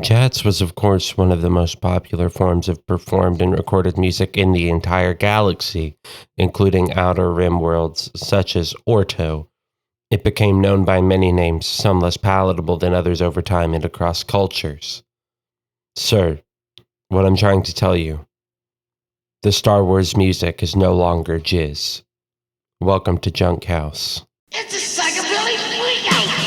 Jatz was, of course, one of the most popular forms of performed and recorded music in the entire galaxy, including outer rim worlds such as Orto. It became known by many names, some less palatable than others over time and across cultures. Sir, what I'm trying to tell you, the Star Wars music is no longer jizz. Welcome to Junk House. It's a psychobilly freakout!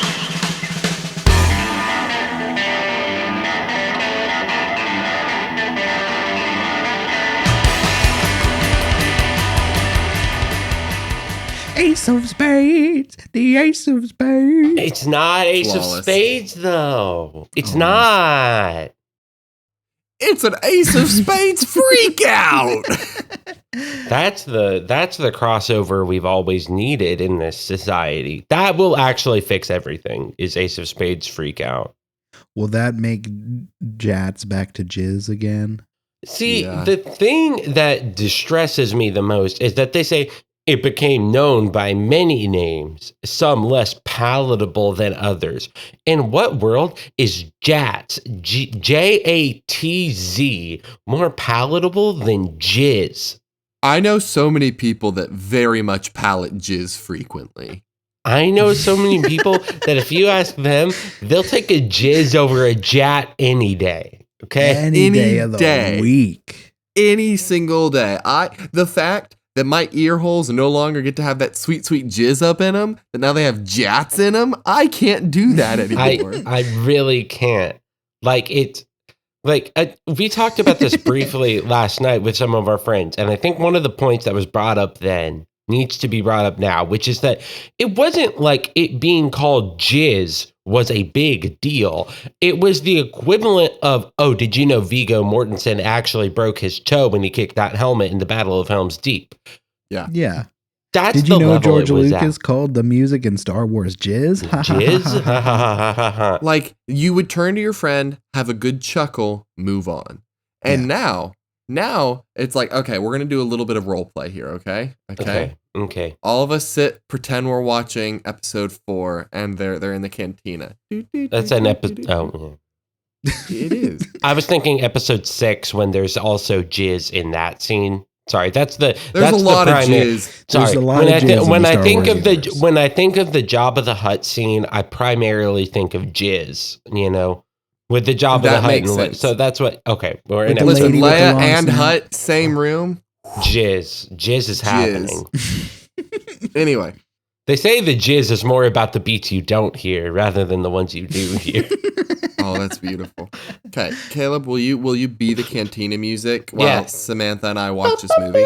Ace of Spades, the Ace of Spades. It's not Ace of Flawless. Spades, though. It's not. It's an Ace of Spades freak out. That's the crossover we've always needed in this society. That will actually fix everything. Is Ace of Spades freak out? Will that make Jatz back to jizz again? See, Yeah. the thing that distresses me the most is that they say it became known by many names, some less palatable than others. In what world is Jatz, J-A-T-Z, more palatable than jizz? I know so many people that very much palate jizz frequently. I know so many people that if you ask them, they'll take a jizz over a jat any day. Okay? Any day of the week. Any single day. The fact that my ear holes no longer get to have that sweet, sweet jizz up in them, that now they have jats in them, I can't do that anymore. I really can't. We talked about this briefly last night with some of our friends, and I think one of the points that was brought up then needs to be brought up now, which is that it wasn't like it being called jizz was a big deal. It was the equivalent of, oh, did you know Viggo Mortensen actually broke his toe when he kicked that helmet in the Battle of Helm's Deep? Yeah. That's Did you the know level George it was Lucas at. called the music in Star Wars jizz? Jizz? Like, you would turn to your friend, have a good chuckle, move on. And now it's like, okay, we're going to do a little bit of role play here, okay? Okay. All of us sit, pretend we're watching episode 4, and they're in the cantina. That's an episode. Oh, yeah. It is. I was thinking episode 6 when there's also jizz in that scene. Sorry, There's that's a lot the of primary. jizz. Sorry, There's a lot of jizz in when the I Star think Wars of the universe. when I think of the Jabba the Hutt scene, I primarily think of jizz. You know, with the Jabba the That Hutt. makes And sense. So that's what. Okay, we're in With the episode Listen, lady with the Leia long and snout. Hut, same room. jizz. Jizz is happening. Anyway, They say the jizz is more about the beats you don't hear rather than the ones you do hear. oh, that's beautiful. Okay, Caleb, will you be the cantina music while Yeah. Samantha and I watch this movie?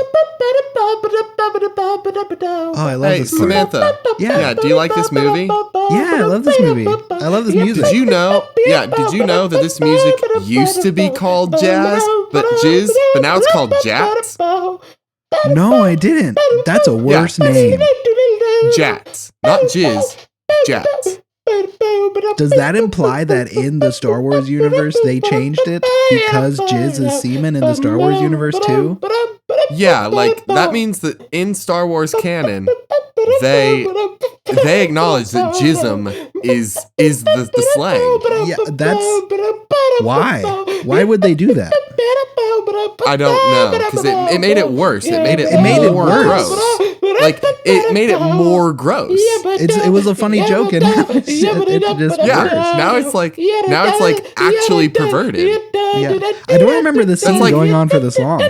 Oh, I love Hey, this part. Samantha. Yeah. Do you like this movie? Yeah, I love this movie. I love this music. Did you know? Yeah, did you know that this music used to be called jazz, but now it's called Jatz? No, I didn't. That's a worse name. Jatz, not jizz. Jatz. Does that imply that in the Star Wars universe they changed it because jizz is semen in the Star Wars universe too? Yeah, like that means that in Star Wars canon, they acknowledge that jism is the slang. Yeah, that's why. Why would they do that? I don't know, because it made it worse. It made it more worse. gross. Like it made it more gross. It was a funny joke, and now it just Yeah, worse. now it's like actually perverted. Yeah, I don't remember the scene like- going on for this long.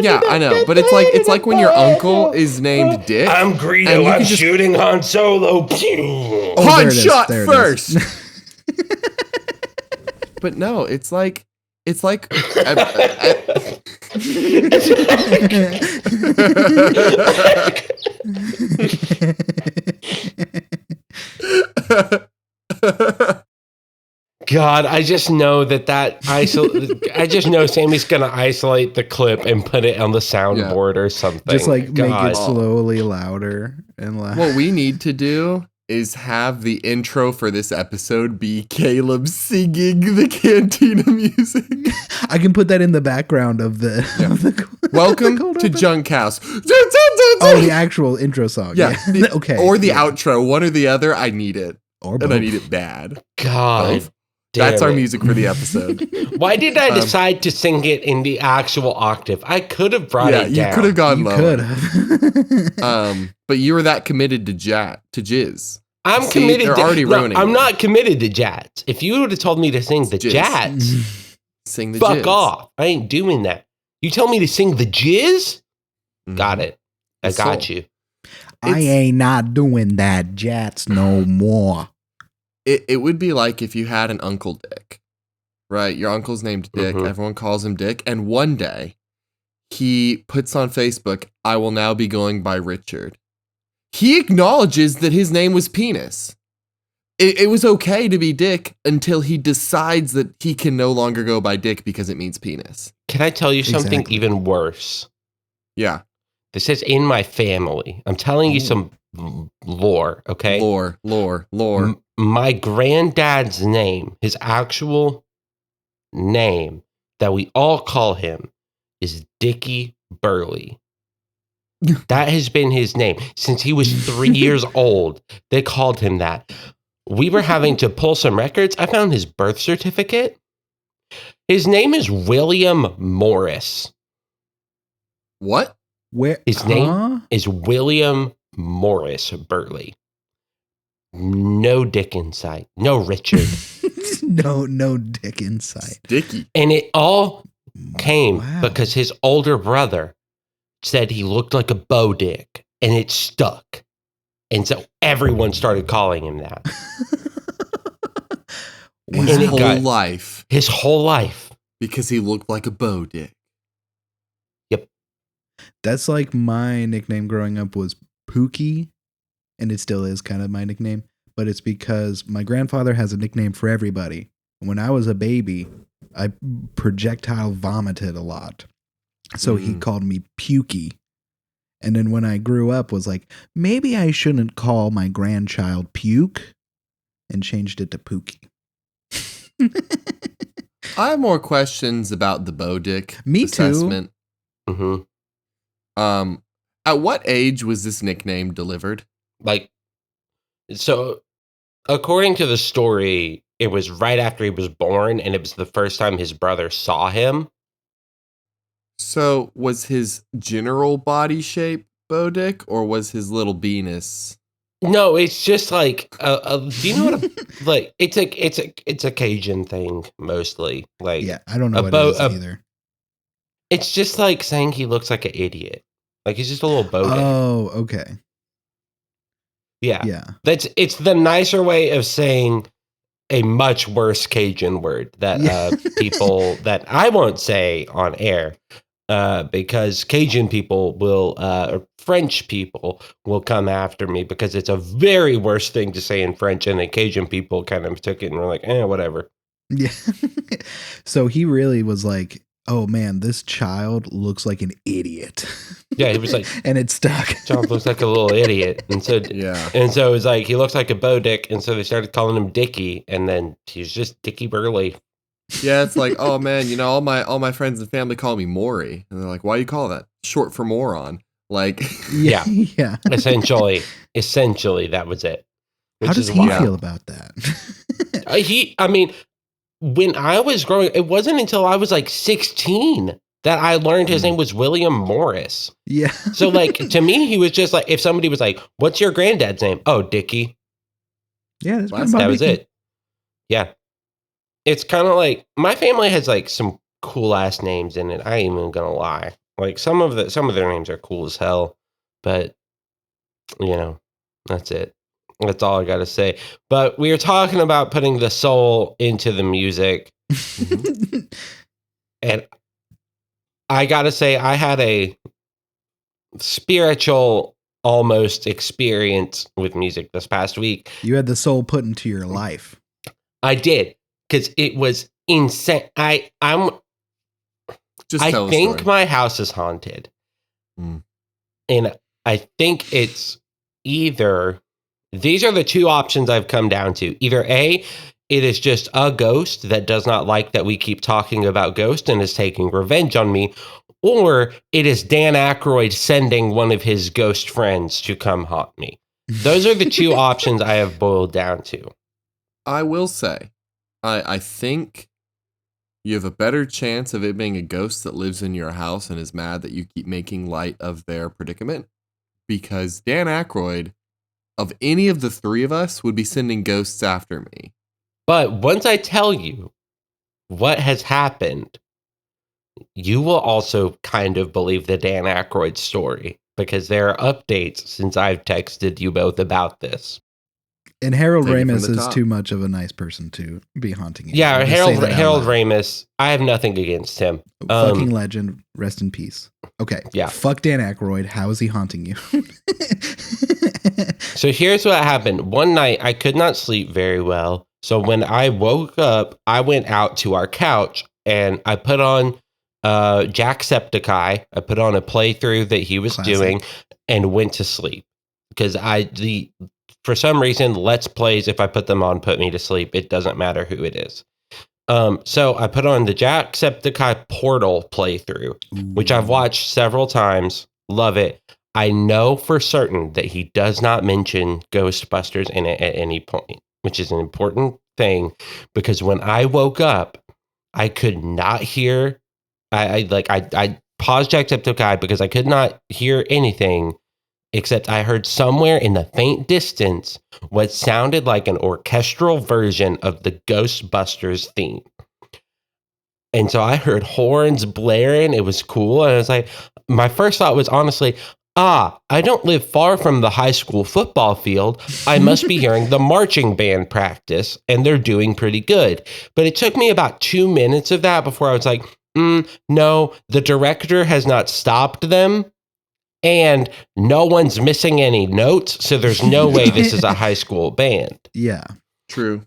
Yeah, I know, but it's like when your uncle is named Dick. I'm And Greedo. you I'm can just- shooting Han Solo. Pew! Oh, Han there it is, shot there it first. is. But no, it's like God, I just know I just know Sammy's gonna isolate the clip and put it on the soundboard or something. Just like make God. it slowly louder and louder. what we need to do is have the intro for this episode be Caleb singing the cantina music. I can put that in the background of the. Of the Welcome cold to open. Junk House. Oh, the actual intro song. Yeah. Okay. Or the yeah. outro, one or the other. I need it. Or And I both. need it bad. God. Both? That's our it. music for the episode. Why did I decide to sing it in the actual octave? I could have brought it down. You could have gone You lower. could have. But you were that committed to Jizz. I'm See, committed. they're already ruining I'm it. not committed to Jatz. If you would have told me to sing the Jizz. Jatz, Sing the fuck Jizz. off. I ain't doing that. You tell me to sing the Jizz? Mhm. Got it. I The got soul. you. I ain't not doing that Jats no more. It would be like if you had an Uncle Dick, right? Your uncle's named Dick. Mhm. Everyone calls him Dick. And one day he puts on Facebook, I will now be going by Richard. He acknowledges that his name was Penis. It was okay to be Dick until he decides that he can no longer go by Dick because it means penis. Can I tell you something Exactly. even worse? Yeah. This is in my family. I'm telling you some lore, okay? Lore. My granddad's name, his actual name that we all call him, is Dickie Burley. That has been his name since he was 3 years old. They called him that. We were having to pull some records. I found his birth certificate. His name is William Morris. What? Where His name is William Morris Burley. No Dick in sight. No Richard. no dick in sight. Dickie. And it all came Wow. because his older brother said he looked like a Bo Dick, and it stuck. And so everyone started calling him that. His And it whole got- life. His whole life. Because he looked like a bow dick. That's like my nickname growing up was Pookie, and it still is kind of my nickname, but it's because my grandfather has a nickname for everybody. When I was a baby, I projectile vomited a lot. So he called me Pukey. And then when I grew up was like, maybe I shouldn't call my grandchild Puke, and changed it to Pookie. I have more questions about the bow dick Me too. assessment. hmm At what age was this nickname delivered? Like, so according to the story, it was right after he was born, and it was the first time his brother saw him. So was his general body shape bow dick, or was his little penis? No, it's just like do you know what like it's a Cajun thing mostly. Like Yeah, I don't know a what bow- it is a- either. it's just like saying he looks like an idiot. Like he's just a little Bo Dick. Oh, okay. Yeah. Yeah. It's the nicer way of saying a much worse Cajun word that Yeah. people that I won't say on air because Cajun people will or French people will come after me because it's a very worse thing to say in French, and the Cajun people kind of took it and were like, whatever. Yeah. So he really was like, oh man, this child looks like an idiot. Yeah, he was like, and it stuck. John looks like a little idiot, and so Yeah. and so it was like he looks like a Bo Dick, and so they started calling him Dickie, and then he's just Dickie Burley. Yeah, it's like, oh man, you know, all my friends and family call me Maury. And they're like, why do you call that? Short for moron. Like Yeah. Yeah. Essentially, that was it. How Which does is he wild. feel about that? I mean, when I was growing, it wasn't until I was like 16 that I learned his name was William Morris. Yeah. So, like, to me, he was just like, if somebody was like, what's your granddad's name? Oh, Dickie. Yeah, that's That That was it. Yeah. It's kind of like my family has like some cool ass names in it. I ain't even gonna lie. Like some of their names are cool as hell, but you know, that's it. That's all I gotta say. But we were talking about putting the soul into the music, and I gotta say, I had a spiritual almost experience with music this past week. You had the soul put into your life. I did. Because it was insane. I just tell a think story. my house is haunted. Mm. And I think it's either these are the two options I've come down to. Either A, it is just a ghost that does not like that we keep talking about ghosts and is taking revenge on me, or it is Dan Aykroyd sending one of his ghost friends to come haunt me. Those are the two options I have boiled down to. I will say, I think you have a better chance of it being a ghost that lives in your house and is mad that you keep making light of their predicament. Because Dan Aykroyd, of any of the three of us, would be sending ghosts after me. But once I tell you what has happened, you will also kind of believe the Dan Aykroyd story because there are updates since I've texted you both about this. And Harold Take it from Ramis the is top. too much of a nice person to be haunting you. Yeah, I'll just say Harold that out loud. Ramis, I have nothing against him. Fucking legend. Rest in peace. Okay. Yeah. Fuck Dan Aykroyd. How is he haunting you? So here's what happened. One night, I could not sleep very well. So when I woke up, I went out to our couch and I put on Jacksepticeye. I put on a playthrough that he was Classic. doing and went to sleep. Because for some reason, Let's Plays, if I put them on, put me to sleep. It doesn't matter who it is. So I put on the Jacksepticeye Portal playthrough, which I've watched several times. Love it. I know for certain that he does not mention Ghostbusters in it at any point, which is an important thing because when I woke up, I could not hear. I paused Jacksepticeye because I could not hear anything except I heard somewhere in the faint distance what sounded like an orchestral version of the Ghostbusters theme. And so I heard horns blaring. It was cool. And I was like, my first thought was honestly, I don't live far from the high school football field. I must be hearing the marching band practice, and they're doing pretty good. But it took me about 2 minutes of that before I was like, no, the director has not stopped them. And no one's missing any notes, so there's no way this is a high school band. Yeah. True.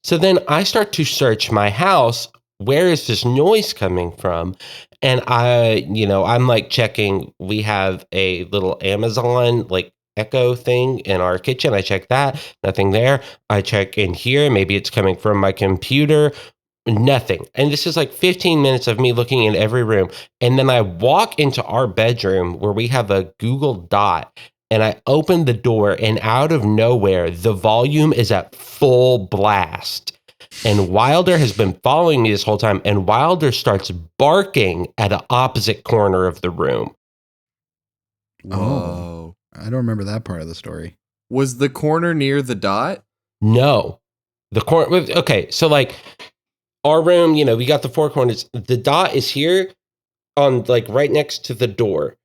So then I start to search my house. Where is this noise coming from? And I'm like checking. We have a little Amazon like Echo thing in our kitchen. I check that. Nothing there. I check in here. Maybe it's coming from my computer. Nothing. And this is like 15 minutes of me looking in every room. And then I walk into our bedroom where we have a Google Dot. And I open the door, and out of nowhere, the volume is at full blast. And Wilder has been following me this whole time, and Wilder starts barking at the opposite corner of the room. Whoa. I don't remember that part of the story. Was the corner near the dot? No. The corner. Okay, so like our room, we got the four corners. The dot is here on like right next to the door.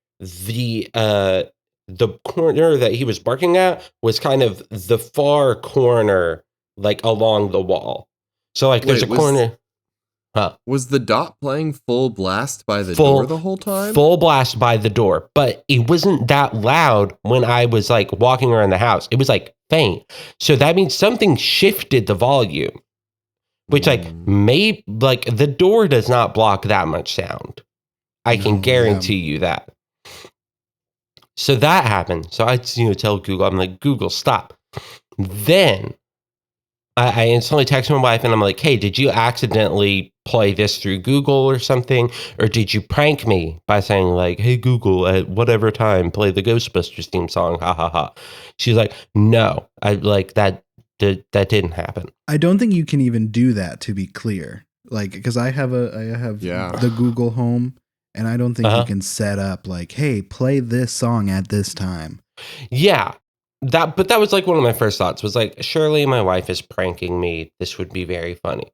The corner that he was barking at was kind of the far corner, like along the wall. So like there's a corner. Was the dot playing full blast by the door the whole time? Full blast by the door, but it wasn't that loud when I was like walking around the house. It was like faint. So that means something shifted the volume, which maybe like the door does not block that much sound. I can guarantee you that. So that happened. So I tell Google, I'm like, Google, stop. Then I instantly text my wife and I'm like, hey, did you accidentally play this through Google or something? Or did you prank me by saying like, hey, Google, at whatever time, play the Ghostbusters theme song? Ha ha ha. She's like, no, I like that didn't happen. I don't think you can even do that, to be clear. Like, because I have the Google Home, and I don't think you can set up like, hey, play this song at this time. Yeah. But that was like one of my first thoughts was like, surely my wife is pranking me. This would be very funny.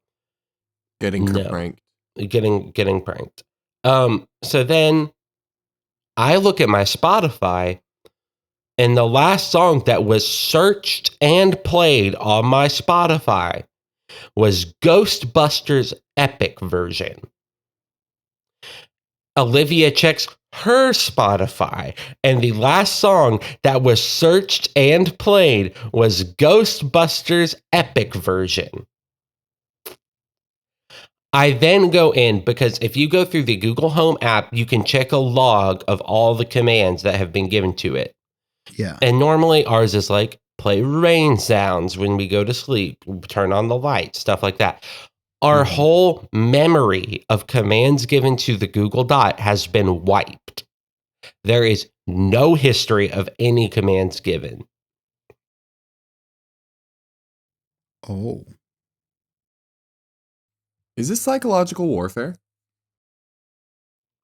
Getting pranked. Getting pranked. So then I look at my Spotify, and the last song that was searched and played on my Spotify was Ghostbusters Epic version. Olivia checks her Spotify, and the last song that was searched and played was Ghostbusters Epic version. I then go in, because if you go through the Google Home app, you can check a log of all the commands that have been given to it. Yeah. And normally ours is like, play rain sounds when we go to sleep, turn on the light, stuff like that. Our whole memory of commands given to the Google Dot has been wiped. There is no history of any commands given. Oh. Is this psychological warfare?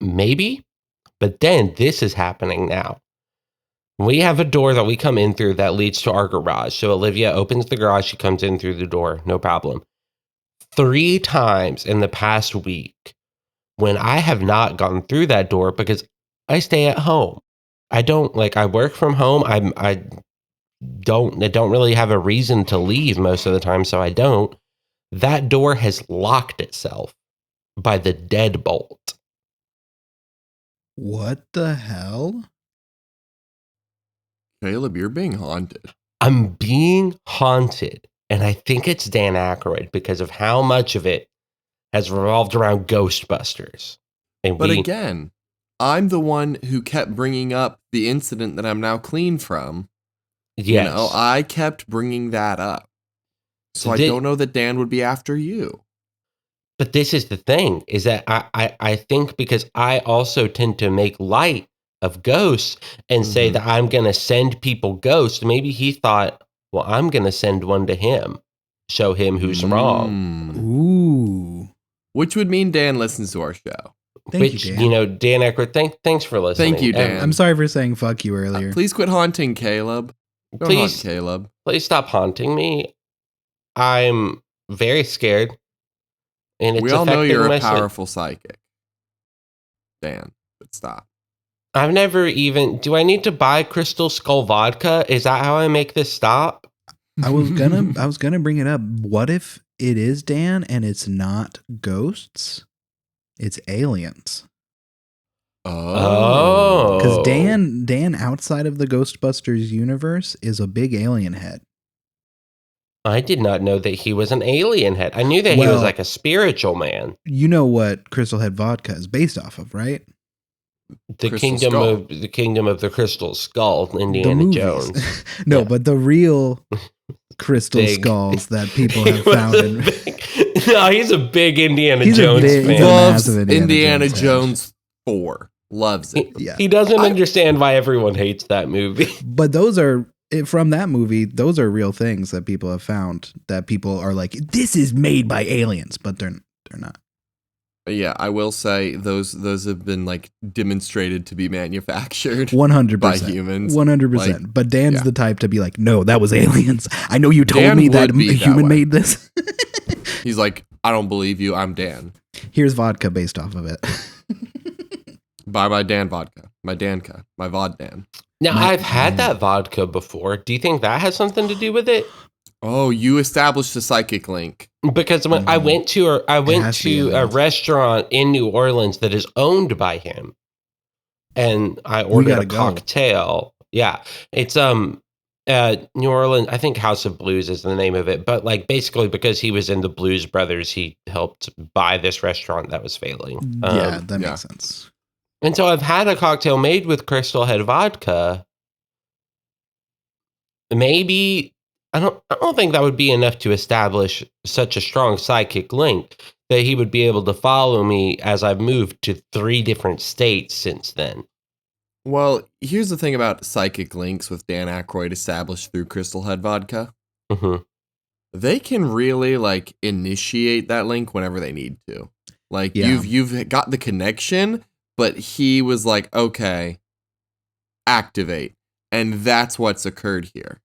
Maybe. But then this is happening now. We have a door that we come in through that leads to our garage. So Olivia opens the garage. She comes in through the door. No problem. 3 times in the past week when I have not gone through that door because I stay at home. I don't I work from home. I don't really have a reason to leave most of the time. So I don't. That door has locked itself by the deadbolt. What the hell? Caleb, you're being haunted. I'm being haunted. And I think it's Dan Aykroyd because of how much of it has revolved around Ghostbusters. And But again, I'm the one who kept bringing up the incident that I'm now clean from. yes. You know, I kept bringing that up. So I don't know that Dan would be after you. But this is the thing, is that I think because I also tend to make light of ghosts and say that I'm going to send people ghosts, maybe he thought, well, I'm going to send one to him, show him who's wrong. Ooh. Which would mean Dan listens to our show. Thank you, Dan. Dan Aykroyd, thanks for listening. Thank you, Dan. I'm sorry for saying fuck you earlier. Please quit haunting Caleb. Don't haunt Caleb. Please stop haunting me. I'm very scared. And it's We all know affecting you're my a powerful psychic. Dan, but stop. I've never even. Do I need to buy Crystal Skull vodka? Is that how I make this stop? I was gonna bring it up. What if it is Dan and it's not ghosts? It's aliens. Oh. Because Dan outside of the Ghostbusters universe is a big alien head. I did not know that he was an alien head. I knew that he was like a spiritual man. You know what Crystal Head vodka is based off of, right? The Crystal kingdom of the Crystal Skull, The Indiana movies. Jones. No, Yeah. but the real crystal Big. skulls that people He have was found. no, he's a big Indiana He's a Jones big- fan. he's a Loves massive Indiana Jones Jones 4. Loves it. Yeah. He doesn't understand why everyone hates that movie. But those are from that movie. Those are real things that people have found. That people are like, this is made by aliens, but they're not. Yeah, I will say those have been like demonstrated to be manufactured 100% by humans. 100%. But Dan's yeah. the type to be like, no, that was aliens. I know you told Dan me that would be a that human way. made this. He's like, I don't believe you. I'm Dan. Here's vodka based off of it. Buy my Dan vodka, my Danka, my Vod Dan. Now, I've had that vodka before. Do you think that has something to do with it? Oh, you established a psychic link. Because when I went to has to be a aliens. restaurant in New Orleans that is owned by him, and I ordered gotta a go. cocktail. Yeah, it's New Orleans. I think House of Blues is the name of it. But like basically because he was in the Blues Brothers, he helped buy this restaurant that was failing. Yeah, that yeah. makes sense. And so I've had a cocktail made with Crystal Head vodka. Maybe I don't think that would be enough to establish such a strong psychic link that he would be able to follow me as I've moved to 3 different states since then. Well, here's the thing about psychic links with Dan Aykroyd established through Crystal Head vodka. Mm-hmm. They can really like initiate that link whenever they need to. Like Yeah. you've got the connection, but he was like, okay, activate. And that's what's occurred here.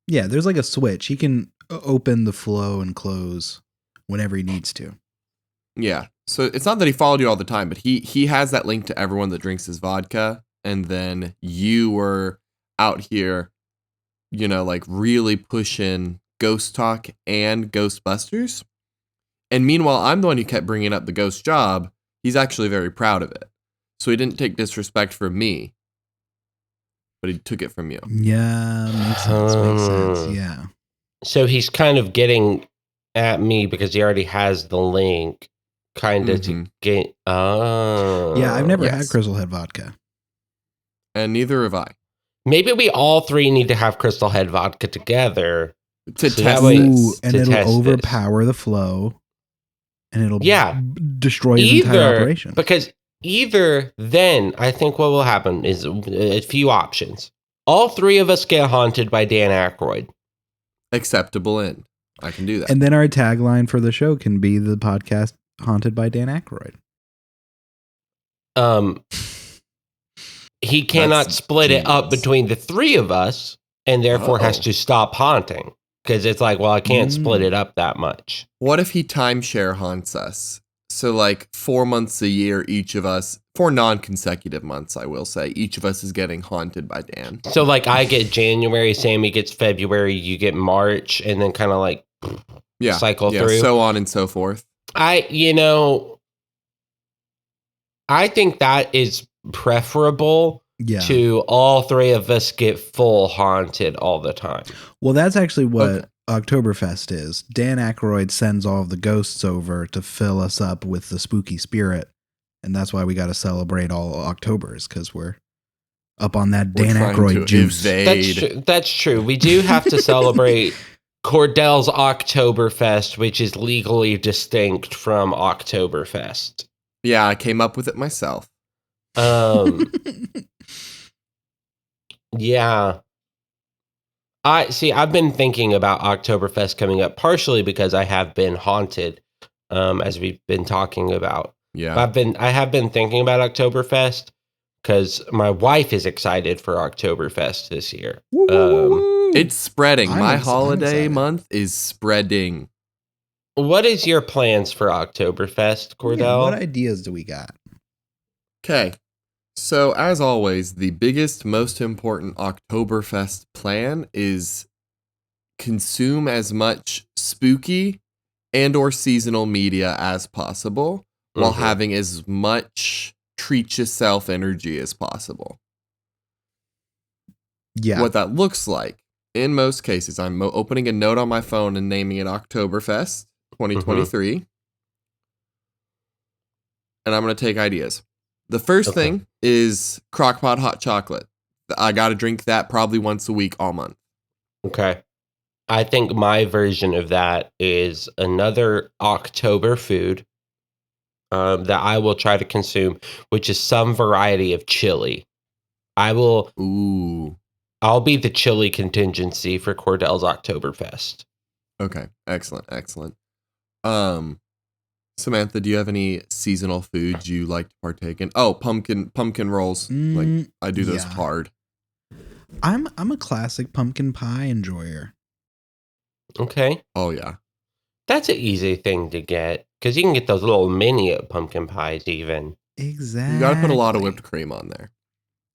Yeah, there's like a switch. He can open the flow and close whenever he needs to. Yeah. So it's not that he followed you all the time, but he has that link to everyone that drinks his vodka. And then you were out here, you know, like really pushing Ghost Talk and Ghostbusters. And meanwhile, I'm the one who kept bringing up the ghost job. He's actually very proud of it. So he didn't take disrespect from me, but he took it from you. Yeah, makes sense. Yeah. So he's kind of getting at me because he already has the link, kind of to get. Oh, Yeah, I've never had yes. Crystal Head vodka. And neither have I. Maybe we all 3 need to have Crystal Head vodka together. To So test that way- this. Ooh, and to it'll test this. overpower the flow, and it'll destroy his entire Either operation. because either then I think what will happen is a few options. All 3 of us get haunted by Dan Aykroyd. Acceptable end. I can do that. And then our tagline for the show can be the podcast haunted by Dan Aykroyd. He cannot That's split it up genius. between the three of us, and therefore has Uh-oh. to stop haunting. Because it's like, well, I can't split it up that much. What if he timeshare haunts us? So like 4 months a year, each of us, 4 non-consecutive months, I will say, each of us is getting haunted by Dan. So like I get January, Sammy gets February, you get March, and then kind of like cycle through. So on and so forth. I think that is preferable to all three of us get full haunted all the time. Well, that's actually what Oktoberfest is. Dan Aykroyd sends all of the ghosts over to fill us up with the spooky spirit. And that's why we got to celebrate all Octobers, because we're up on that Dan Aykroyd juice. That's true. We do have to celebrate Cordell's Oktoberfest, which is legally distinct from Oktoberfest. Yeah, I came up with it myself. Yeah. I've been thinking about Oktoberfest coming up partially because I have been haunted, as we've been talking about. Yeah. I have been thinking about Oktoberfest because my wife is excited for Oktoberfest this year. It's spreading. My holiday month is spreading. What is your plans for Oktoberfest, Cordell? Yeah, what ideas do we got? Okay. So, as always, the biggest, most important Oktoberfest plan is consume as much spooky and or seasonal media as possible while having as much treat yourself energy as possible. Yeah. What that looks like, in most cases, I'm opening a note on my phone and naming it Oktoberfest 2023. And I'm going to take ideas. The first thing is crockpot hot chocolate. I got to drink that probably once a week all month. Okay. I think my version of that is another October food that I will try to consume, which is some variety of chili. I'll be the chili contingency for Cordell's Oktoberfest. Okay. Excellent. Samantha, do you have any seasonal foods you like to partake in? Oh, pumpkin rolls. Like I do those hard. I'm a classic pumpkin pie enjoyer. Okay. Oh yeah. That's an easy thing to get because you can get those little mini pumpkin pies even. Exactly. You got to put a lot of whipped cream on there.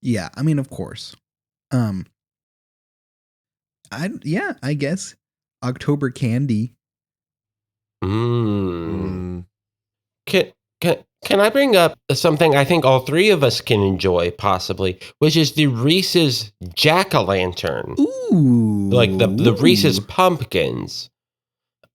Yeah, I mean, of course. I guess October candy. Can I bring up something I think all three of us can enjoy, possibly, which is the Reese's Jack-o'-lantern. Ooh. Like the Reese's pumpkins.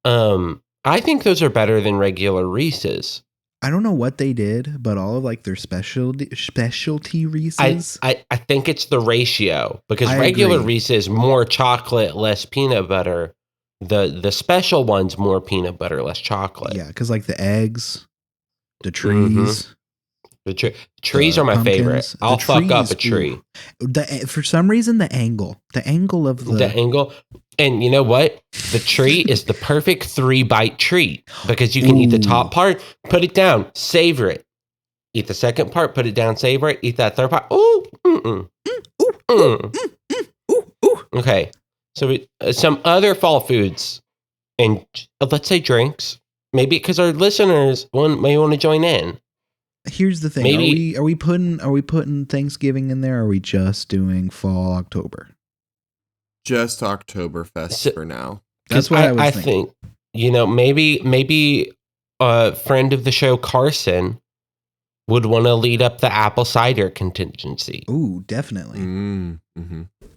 I think those are better than regular Reese's. I don't know what they did, but all of like their specialty Reese's. I think it's the ratio because regular Reese's more chocolate, less peanut butter. The special one's more peanut butter, less chocolate. Yeah, because like the eggs, the trees. The trees are my favorite. I'll fuck up a tree. For some reason, the angle of the angle. And you know what? The tree is the perfect 3-bite treat because you can eat the top part, put it down, savor it. Eat the second part, put it down, savor it. Eat that third part. Okay. So some other fall foods and let's say drinks. Maybe because our listeners may want to join in. Here's the thing: are we putting Thanksgiving in there? Or are we just doing fall October? Just Oktoberfest for now. That's what I think. Maybe a friend of the show, Carson, would want to lead up the apple cider contingency. Ooh, definitely.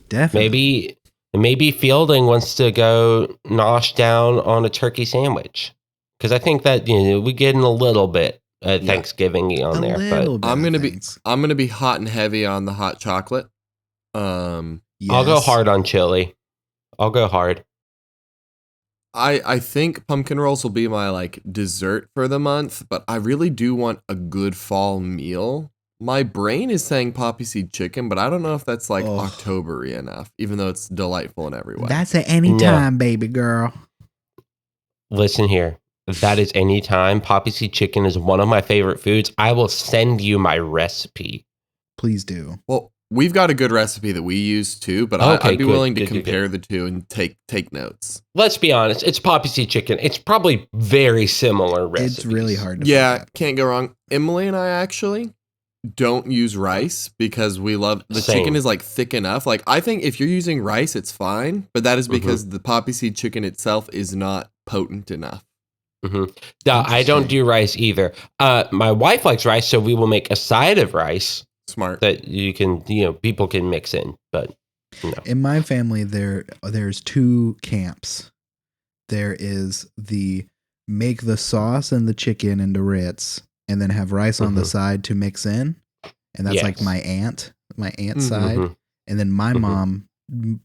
Definitely. Maybe Fielding wants to go nosh down on a turkey sandwich. Because I think that we get in a little bit Thanksgiving on there. But I'm gonna be hot and heavy on the hot chocolate. Yes. I'll go hard on chili. I'll go hard. I think pumpkin rolls will be my like dessert for the month, but I really do want a good fall meal. My brain is saying poppy seed chicken, but I don't know if that's like October-y enough, even though it's delightful in every way. That's at any time, baby girl. Listen here. That is anytime. Poppy seed chicken is one of my favorite foods. I will send you my recipe. Please do. Well, we've got a good recipe that we use too, but Okay, I'd be good, willing to good, good, compare the two and take notes. Let's be honest. It's poppy seed chicken. It's probably very similar recipes. It's really hard to Yeah, forget. can't go wrong. Emily and I actually don't use rice because we love the Same. chicken is like thick enough. Like I think if you're using rice, it's fine, but that is because the poppy seed chicken itself is not potent enough. No, I don't do rice either. My wife likes rice, so we will make a side of rice Smart. that you can, people can mix in. But no. In my family, there's two camps. There is the make the sauce and the chicken into Ritz, and then have rice on the side to mix in, and that's like my aunt's side, and then my mom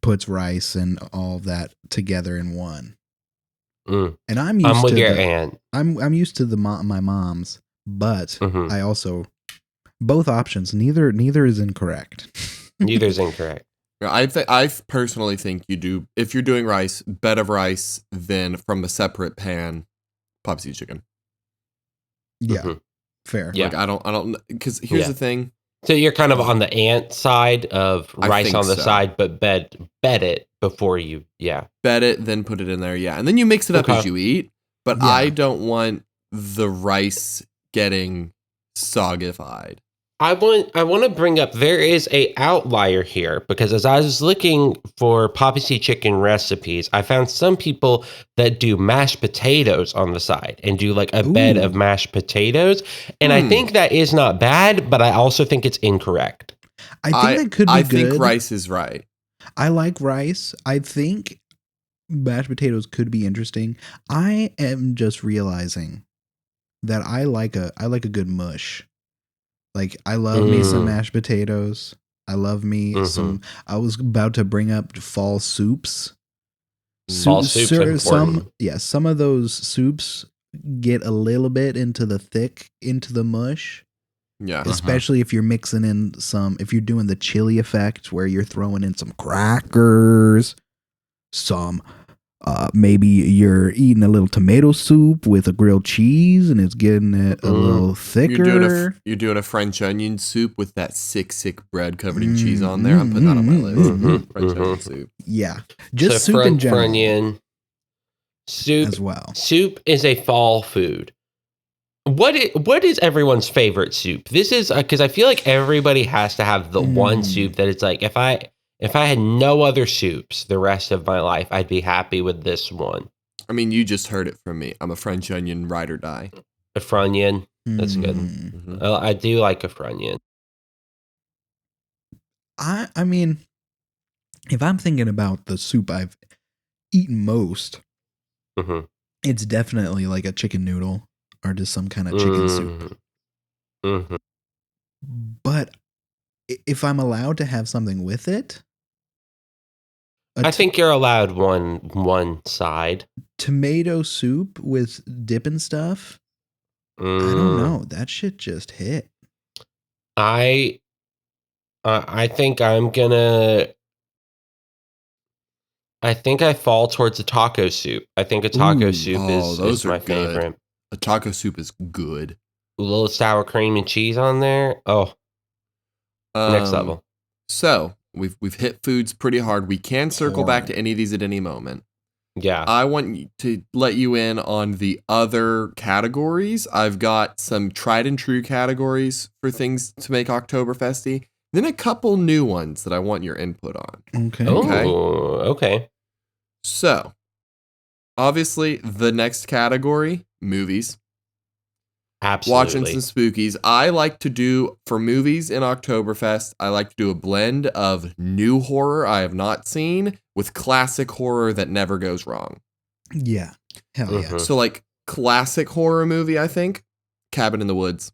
puts rice and all of that together in one. And I'm used with to your aunt. I'm used to my mom's, but Mm-hmm. I also both options. Neither is incorrect. Neither is incorrect. I personally think you do if you're doing rice, bed of rice, then from a separate pan, poppy seed chicken. Yeah, fair. Yeah. Like I don't because here's the thing. So you're kind of on the aunt side of I rice think on the so. side, but bed it before you. Yeah. Bed it, then put it in there, and then you mix it up Okay. as you eat. But Yeah. I don't want the rice getting soggified. I want to bring up there is a outlier here because as I was looking for poppy seed chicken recipes, I found some people that do mashed potatoes on the side and do like a bed of mashed potatoes, and I think that is not bad, but I also think it's incorrect. I think that could be good. I think rice is right. I like rice. I think mashed potatoes could be interesting. I am just realizing that I like a good mush. Like I love me some mashed potatoes. I love me some. I was about to bring up fall soups. Fall soups are important. Some of those soups get a little bit into the mush. Yeah. Especially if you're mixing in if you're doing the chili effect where you're throwing in some crackers, maybe you're eating a little tomato soup with a grilled cheese and it's getting it a little thicker. You're doing a French onion soup with that sick bread covered in cheese on there. I'm putting that on my list. French onion soup. Yeah. Just soup in general. Onion, soup as well. Soup is a fall food. What is everyone's favorite soup? This is because I feel like everybody has to have the one soup that it's like if I had no other soups the rest of my life, I'd be happy with this one. I mean, you just heard it from me. I'm a French onion ride or die. A Frunion, that's good. I do like a Frunion. I mean, if I'm thinking about the soup I've eaten most, it's definitely like a chicken noodle or just some kind of chicken soup. But if I'm allowed to have something with it, I think you're allowed one side. Tomato soup with dip and stuff. I don't know. That shit just hit. I think I fall towards a taco soup. I think a taco soup is my favorite. A taco soup is good. A little sour cream and cheese on there. Oh, next level. So we've hit foods pretty hard. We can circle back to any of these at any moment. Yeah. I want to let you in on the other categories. I've got some tried and true categories for things to make Oktoberfesty. Then a couple new ones that I want your input on. Okay. Okay. So, obviously, the next category, movies. Absolutely. Watching some spookies. I like to do, for movies in Oktoberfest, I like to do a blend of new horror I have not seen with classic horror that never goes wrong. Yeah. Hell yeah. So, like, classic horror movie, I think, Cabin in the Woods.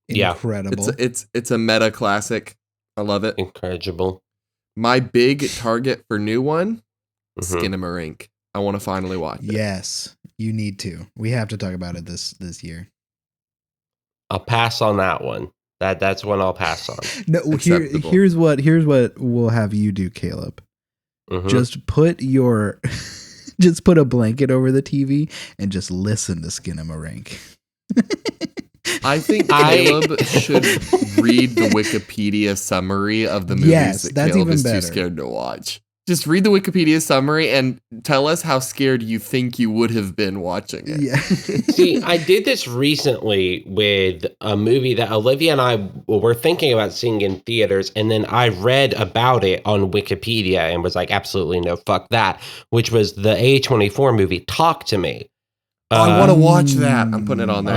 Incredible. It's a meta classic. I love it. Incredible. My big target for new one, Skinamarink. I want to finally watch it. Yes, you need to. We have to talk about it this year. I'll pass on that one. That's one I'll pass on. No, here's what we'll have you do, Caleb. Just put your Just put a blanket over the TV and just listen to Skinamarink. I think Caleb should read the Wikipedia summary of the movies Yes, that that's Caleb even is too better. scared to watch. Just read the Wikipedia summary and tell us how scared you think you would have been watching it. Yeah. See, I did this recently with a movie that Olivia and I were thinking about seeing in theaters, and then I read about it on Wikipedia and was like, absolutely no, fuck that, which was the A24 movie, Talk to Me. I want to watch that. I'm putting it on there.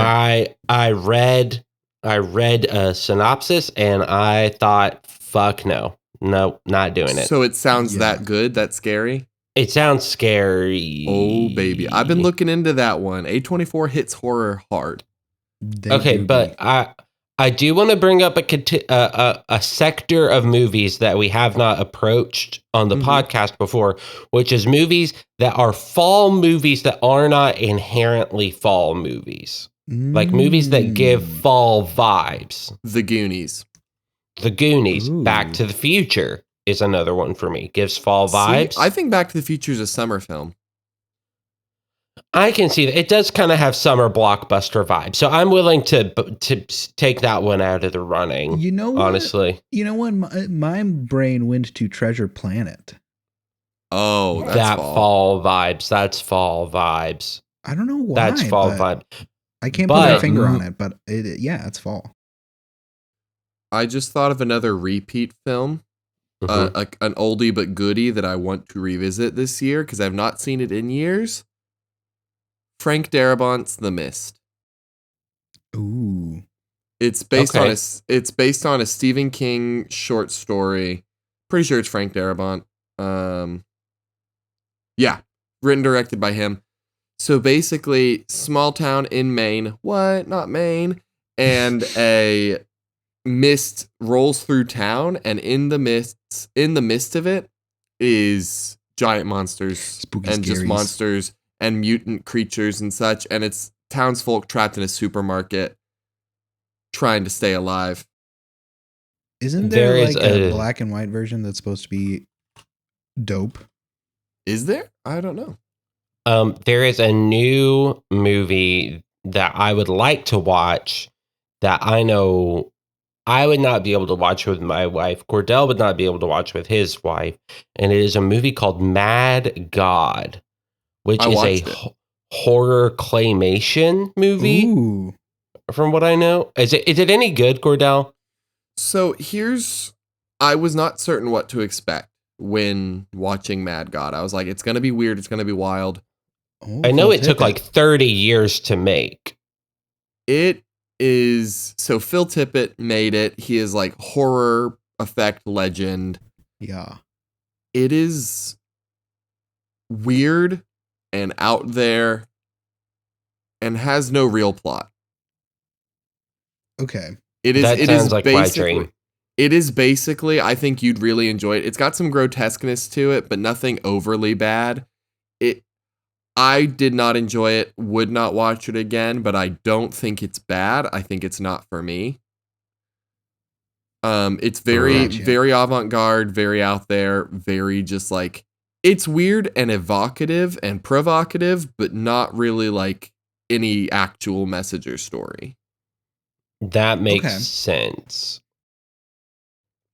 I read a synopsis and I thought, fuck no. No, not doing it. So it sounds that good? That's scary? It sounds scary. Oh, baby. I've been looking into that one. A24 hits horror hard. But I do want to bring up a sector of movies that we have not approached on the podcast before, which is movies that are fall movies that are not inherently fall movies. Like movies that give fall vibes. The Goonies. The Goonies. Ooh. Back to the Future is another one for me. Gives fall vibes. See, I think Back to the Future is a summer film. I can see that. It does kind of have summer blockbuster vibes. So I'm willing to take that one out of the running. You know what? Honestly. You know what? My brain went to Treasure Planet. Oh, that's That fall. fall vibes. That's fall vibes. I don't know why. That's fall but vibe. I can't put But- my finger on it, but it's fall. I just thought of another repeat film, Mhm. an oldie but goodie that I want to revisit this year because I've not seen it in years. Frank Darabont's The Mist. Ooh. It's based Okay. on a Stephen King short story. Pretty sure it's Frank Darabont. Yeah, written directed by him. So basically, small town in Maine. What? Not Maine. And a mist rolls through town, and in the midst of it is giant monsters Spooky and just scaries. monsters and mutant creatures and such, and it's townsfolk trapped in a supermarket trying to stay alive. Isn't There there is like a a- black and white version that's supposed to be dope? Is there? I don't know. There is a new movie that I would like to watch that I know I would not be able to watch with my wife. Cordell would not be able to watch with his wife. And it is a movie called Mad God, which I is a watched it. horror claymation movie, Ooh. from what I know. Is it any good, Cordell? So I was not certain what to expect when watching Mad God. I was like, it's going to be weird. It's going to be wild. Oh, I know Phil it took Tippett. like 30 years to make. It is, so Phil Tippett made it. He is like horror effect legend. Yeah. It is weird and out there and has no real plot. Okay. That sounds like my dream. It is basically, I think you'd really enjoy it. It's got some grotesqueness to it, but nothing overly bad. I did not enjoy it, would not watch it again, but I don't think it's bad. I think it's not for me. It's very, Gotcha. very avant-garde, very out there, very just like, it's weird and evocative and provocative, but not really like any actual message or story. That makes Okay. sense.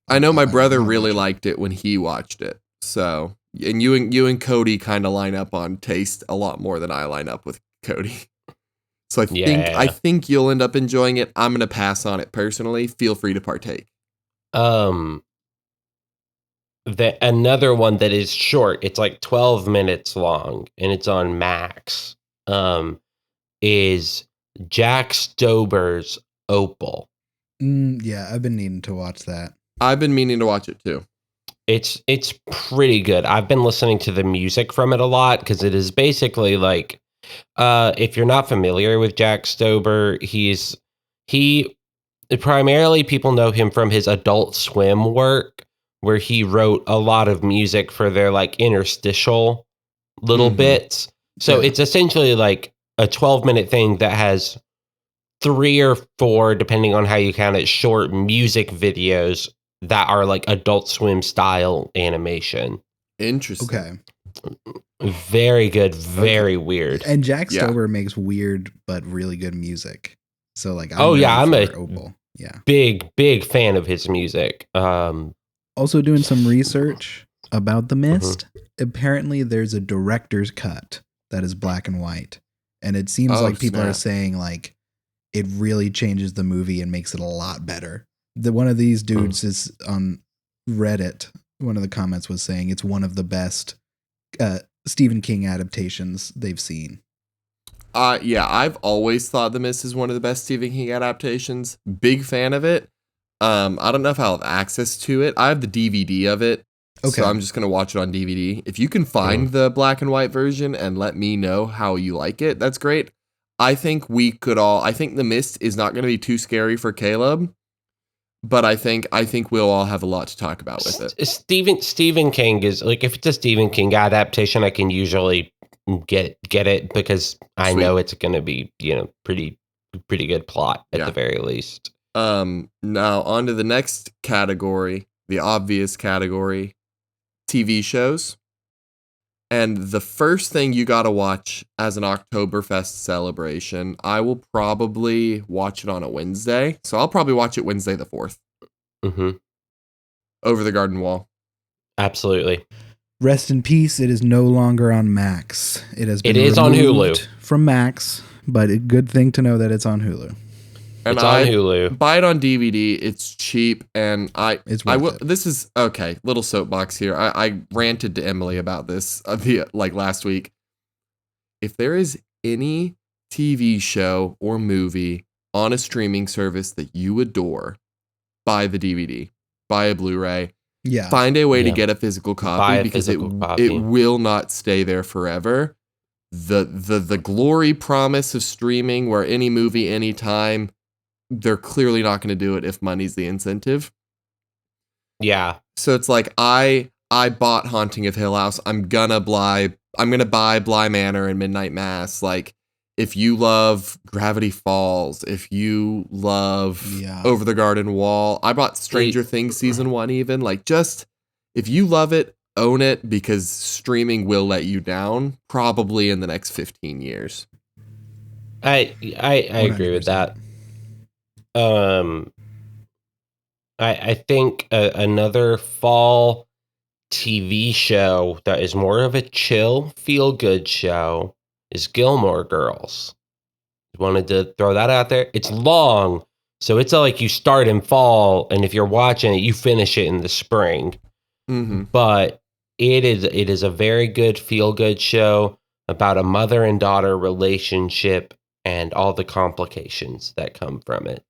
I know my I brother wanna really watch it. liked it when he watched it. So, and you and Cody kind of line up on taste a lot more than I line up with Cody. So Yeah. I think you'll end up enjoying it. I'm gonna pass on it personally. Feel free to partake. Another one that is short, it's like 12 minutes long and it's on Max, is Jack Stober's Opal. Yeah, I've been needing to watch that. I've been meaning to watch it too. It's pretty good. I've been listening to the music from it a lot because it is basically like, if you're not familiar with Jack Stober, he primarily people know him from his Adult Swim work, where he wrote a lot of music for their like interstitial little Mhm. bits. So Yeah. it's essentially like a 12-minute thing that has 3 or 4, depending on how you count it, short music videos that are like Adult Swim style animation. Interesting. Okay. Very good, very weird. And Jack Yeah. Stover makes weird but really good music. So like, Oh, yeah, I'm ready a- for Opal. Yeah. Big fan of his music. Also doing some research about The Mm-hmm. Mist. Apparently, there's a director's cut that is black and white, and it seems Oh, like people are snap. saying like it really changes the movie and makes it a lot better. One of these dudes is on Reddit. One of the comments was saying it's one of the best Stephen King adaptations they've seen. Yeah, I've always thought The Mist is one of the best Stephen King adaptations. Big fan of it. I don't know if I'll have access to it. I have the DVD of it. Okay. So I'm just going to watch it on DVD. If you can find the black and white version and let me know how you like it, that's great. I think I think The Mist is not going to be too scary for Caleb, but I think we'll all have a lot to talk about with it. Stephen King is like, if it's a Stephen King adaptation, I can usually get it because I Sweet. know it's going to be, pretty good plot at the very least. Now on to the next category, the obvious category, TV shows. And the first thing you got to watch as an Oktoberfest celebration, I will probably watch it on a Wednesday. So I'll probably watch it Wednesday the 4th. Mm-hmm. Over the Garden Wall. Absolutely. Rest in peace. It is no longer on Max. It has been It is on removed Hulu. from Max, but a good thing to know that it's on Hulu. And It's on Hulu. Buy it on DVD. It's cheap, and It's I worth will. it. This is okay. Little soapbox here. I ranted to Emily about this last week. If there is any TV show or movie on a streaming service that you adore, buy the DVD, buy a Blu-ray, Yeah. find a way to Yeah. get a physical copy Buy a because physical it copy. will not stay there forever. The glory promise of streaming, where any movie, anytime, they're clearly not going to do it if money's the incentive. Yeah. So it's like I bought Haunting of Hill House. I'm gonna buy Bly Manor and Midnight Mass. Like, if you love Gravity Falls, if you love Yeah. Over the Garden Wall, I bought Stranger Things season 1 even. Like, just if you love it, own it, because streaming will let you down probably in the next 15 years. I agree with that. I think another fall TV show that is more of a chill, feel-good show is Gilmore Girls. Wanted to throw that out there. It's long, so it's like you start in fall, and if you're watching it, you finish it in the spring. Mm-hmm. But it is a very good, feel-good show about a mother and daughter relationship and all the complications that come from it.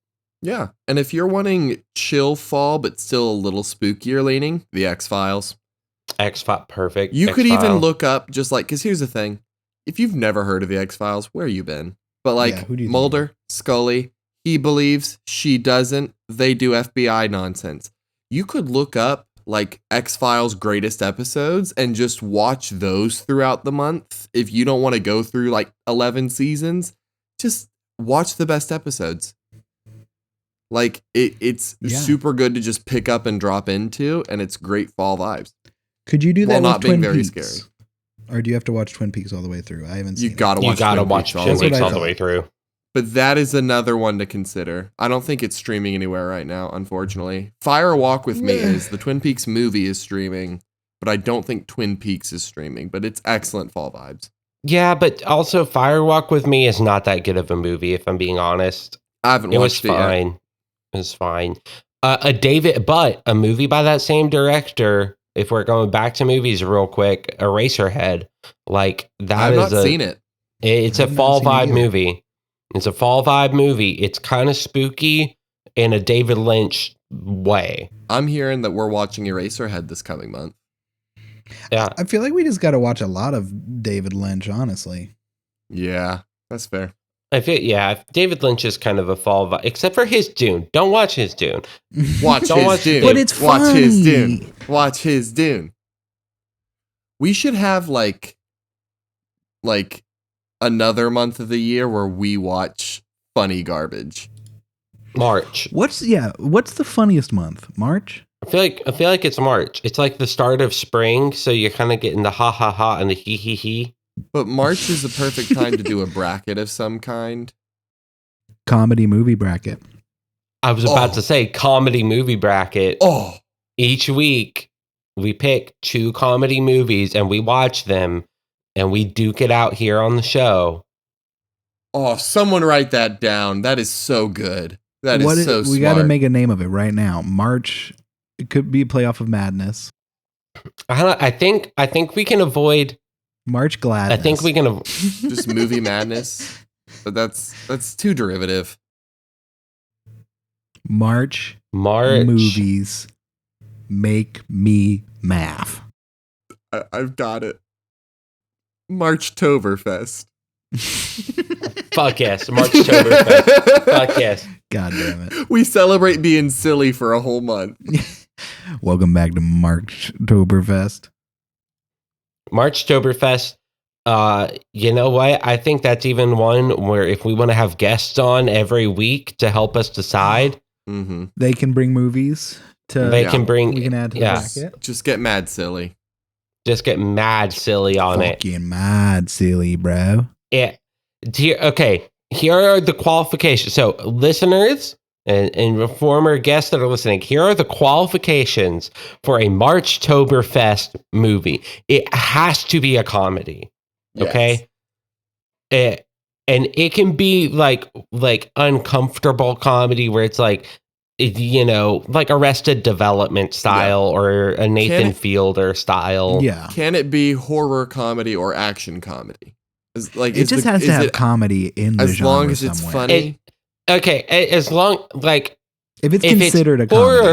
Yeah. And if you're wanting chill fall, but still a little spookier leaning, The X-Files. X-Files, perfect. You could even X-Files. look up just like, because here's the thing. If you've never heard of The X-Files, where you been? But like Yeah, who do you think Mulder, Scully, he believes, she doesn't. They do FBI nonsense. You could look up like X-Files greatest episodes and just watch those throughout the month. If you don't want to go through like 11 seasons, just watch the best episodes. Like it's Yeah. super good to just pick up and drop into, and it's great fall vibes. Could you do that While with not being Twin very Peaks? scary. Or do you have to watch Twin Peaks all the way through? I haven't seen You gotta You watch. gotta Twin watch Peaks all Twin the way Peaks what I all the thought. way through. But that is another one to consider. I don't think it's streaming anywhere right now, unfortunately. Fire Walk with Me is. The Twin Peaks movie is streaming, but I don't think Twin Peaks is streaming, but it's excellent fall vibes. Yeah, but also Firewalk with Me is not that good of a movie, if I'm being honest. I haven't It was watched it yet. fine. It was fine. But a movie by that same director, if we're going back to movies real quick, Eraserhead. Like, that I've is not seen it. It's I a have not fall seen it vibe either. movie. It's a fall vibe movie. It's kind of spooky in a David Lynch way. I'm hearing that we're watching Eraserhead this coming month. Yeah. I feel like we just got to watch a lot of David Lynch, honestly. Yeah, that's fair. David Lynch is kind of a fall vibe, except for his Dune. Don't watch his Dune. Watch Don't his watch Dune. it. But it's Watch his funny. Dune. Watch his Dune. We should have like another month of the year where we watch funny garbage. March. What's the funniest month? March? I feel like it's March. It's like the start of spring, so you're kind of getting the ha ha ha and the he he he. But March is the perfect time to do a bracket of some kind. Comedy movie bracket. I was about to say comedy movie bracket. Oh, Each week we pick 2 comedy movies and we watch them and we duke it out here on the show. oh, someone write that down. That is so good. That is so smart. We got to make a name of it right now. March. It could be Playoff of Madness. I think we can avoid. March Gladness. I think we can. Just movie madness. But that's too derivative. March March movies make me math. I've got it. Marchtoberfest. Fuck yes, Marchtoberfest. Fuck yes. God damn it. We celebrate being silly for a whole month. Welcome back to Marchtoberfest. Marchtoberfest. You know what? I think that's even one where if we want to have guests on every week to help us decide, Mm-hmm. They can bring movies to. they can bring. We can add to the bracket. Just get mad silly. Just get mad silly on it. Fucking mad silly, bro. Yeah. Okay. Here are the qualifications. So, listeners and former guests that are listening, here are the qualifications for a Marchtoberfest movie. It has to be a comedy. Okay. And it can be like uncomfortable comedy where it's like, you know, like Arrested Development style or a Nathan Fielder style. Yeah. Can it be horror comedy or action comedy? It just has to have comedy in the genre. As long as it's somewhere. funny. Okay, as long like if it's considered a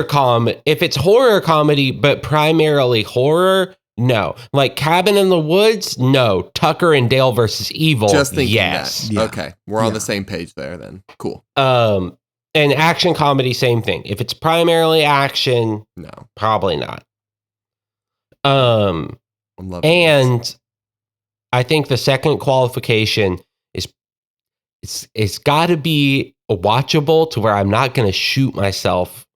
comedy. If it's horror comedy, but primarily horror, no. Like Cabin in the Woods, no. Tucker and Dale versus Evil, Just thinking yes. that. Yeah. Okay, we're on the same page there then. Cool. And action comedy, same thing. If it's primarily action, No. probably not. I'm loving And this. I think the second qualification is it's got to be watchable to where I'm not going to shoot myself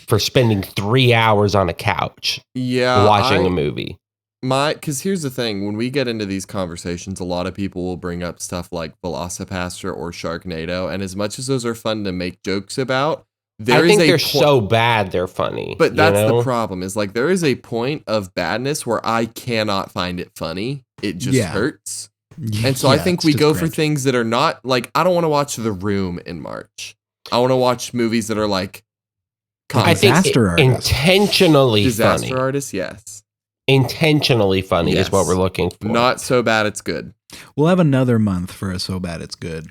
for spending 3 hours on a couch watching a movie. Because here's the thing, when we get into these conversations, a lot of people will bring up stuff like Velocipaster or Sharknado, and as much as those are fun to make jokes about, I think they're so bad they're funny. But that's the problem, is like there is a point of badness where I cannot find it funny. It just hurts. And so I think we go for things that are not, like, I don't want to watch The Room in March. I want to watch movies that are like I think intentionally Disaster funny. Artist, yes. Intentionally funny is what we're looking for. Not so bad it's good. We'll have another month for a so bad it's good.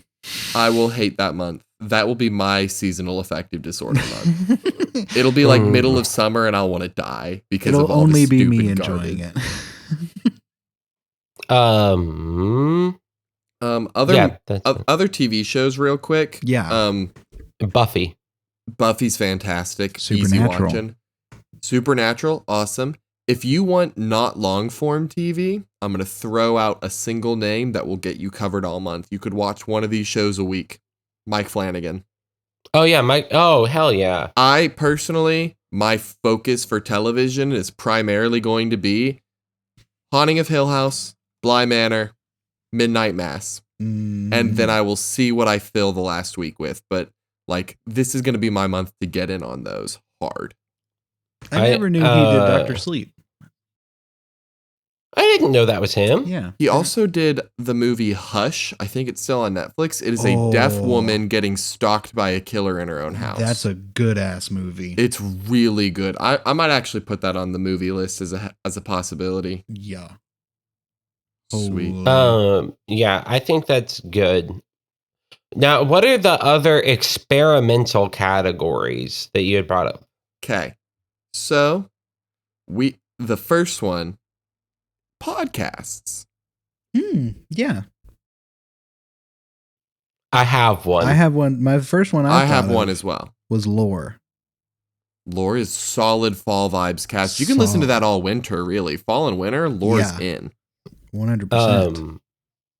I will hate that month. That will be my seasonal affective disorder month. It'll be like middle of summer and I'll want to die because it'll of all only this be stupid me enjoying garbage. it. Other TV shows real quick. Yeah. Buffy's fantastic. Supernatural. Easy watching. Supernatural, awesome. If you want not long form TV, I'm going to throw out a single name that will get you covered all month. You could watch one of these shows a week. Mike Flanagan. Oh, yeah. Mike. Oh, hell yeah. I personally, my focus for television is primarily going to be Haunting of Hill House, Bly Manor, Midnight Mass. And then I will see what I fill the last week with. But like, this is going to be my month to get in on those hard. I never knew he did Dr. Sleep. I didn't know that was him. Yeah. He also did the movie Hush. I think it's still on Netflix. It is a deaf woman getting stalked by a killer in her own house. That's a good ass movie. It's really good. I might actually put that on the movie list as a possibility. Yeah. Sweet. Yeah, I think that's good. Now, what are the other experimental categories that you had brought up? Okay. So, the first one, podcasts. Yeah. I have one. I have one. My first one I have one as well. Was Lore. Lore is solid fall vibes cast. You can listen to that all winter, really. Fall and winter, Lore's in. 100%.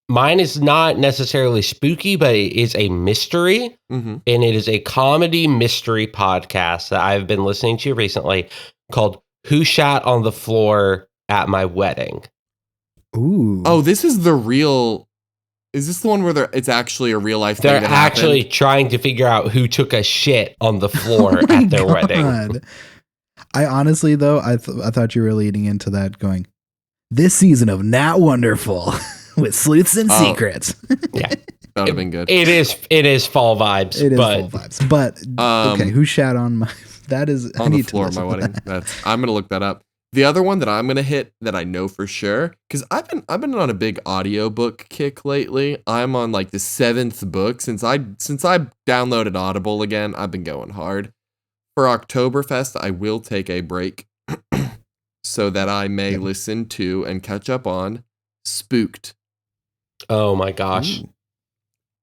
Mine is not necessarily spooky, but it is a mystery. Mm-hmm. And it is a comedy mystery podcast that I've been listening to recently called Who Shat on the Floor at My Wedding? Ooh. Oh, this is the real. Is this the one where it's actually a real life thing They're that actually happened? trying to figure out who took a shit on the floor Oh my at their wedding. God. I honestly, though, I thought you were leading into that going, this season of Not Wonderful with Sleuths and Oh. Secrets. Yeah. That would have been good. It is fall vibes. It is but full vibes. But, okay, who shat on my... That is... I On the need to floor of my listen to wedding. that. I'm gonna look that up. The other one that I'm gonna hit that I know for sure, because I've been on a big audiobook kick lately. I'm on like the 7th book since I downloaded Audible again. I've been going hard. For Oktoberfest, I will take a break so that I may Yep. listen to and catch up on Spooked. Oh my gosh. Ooh.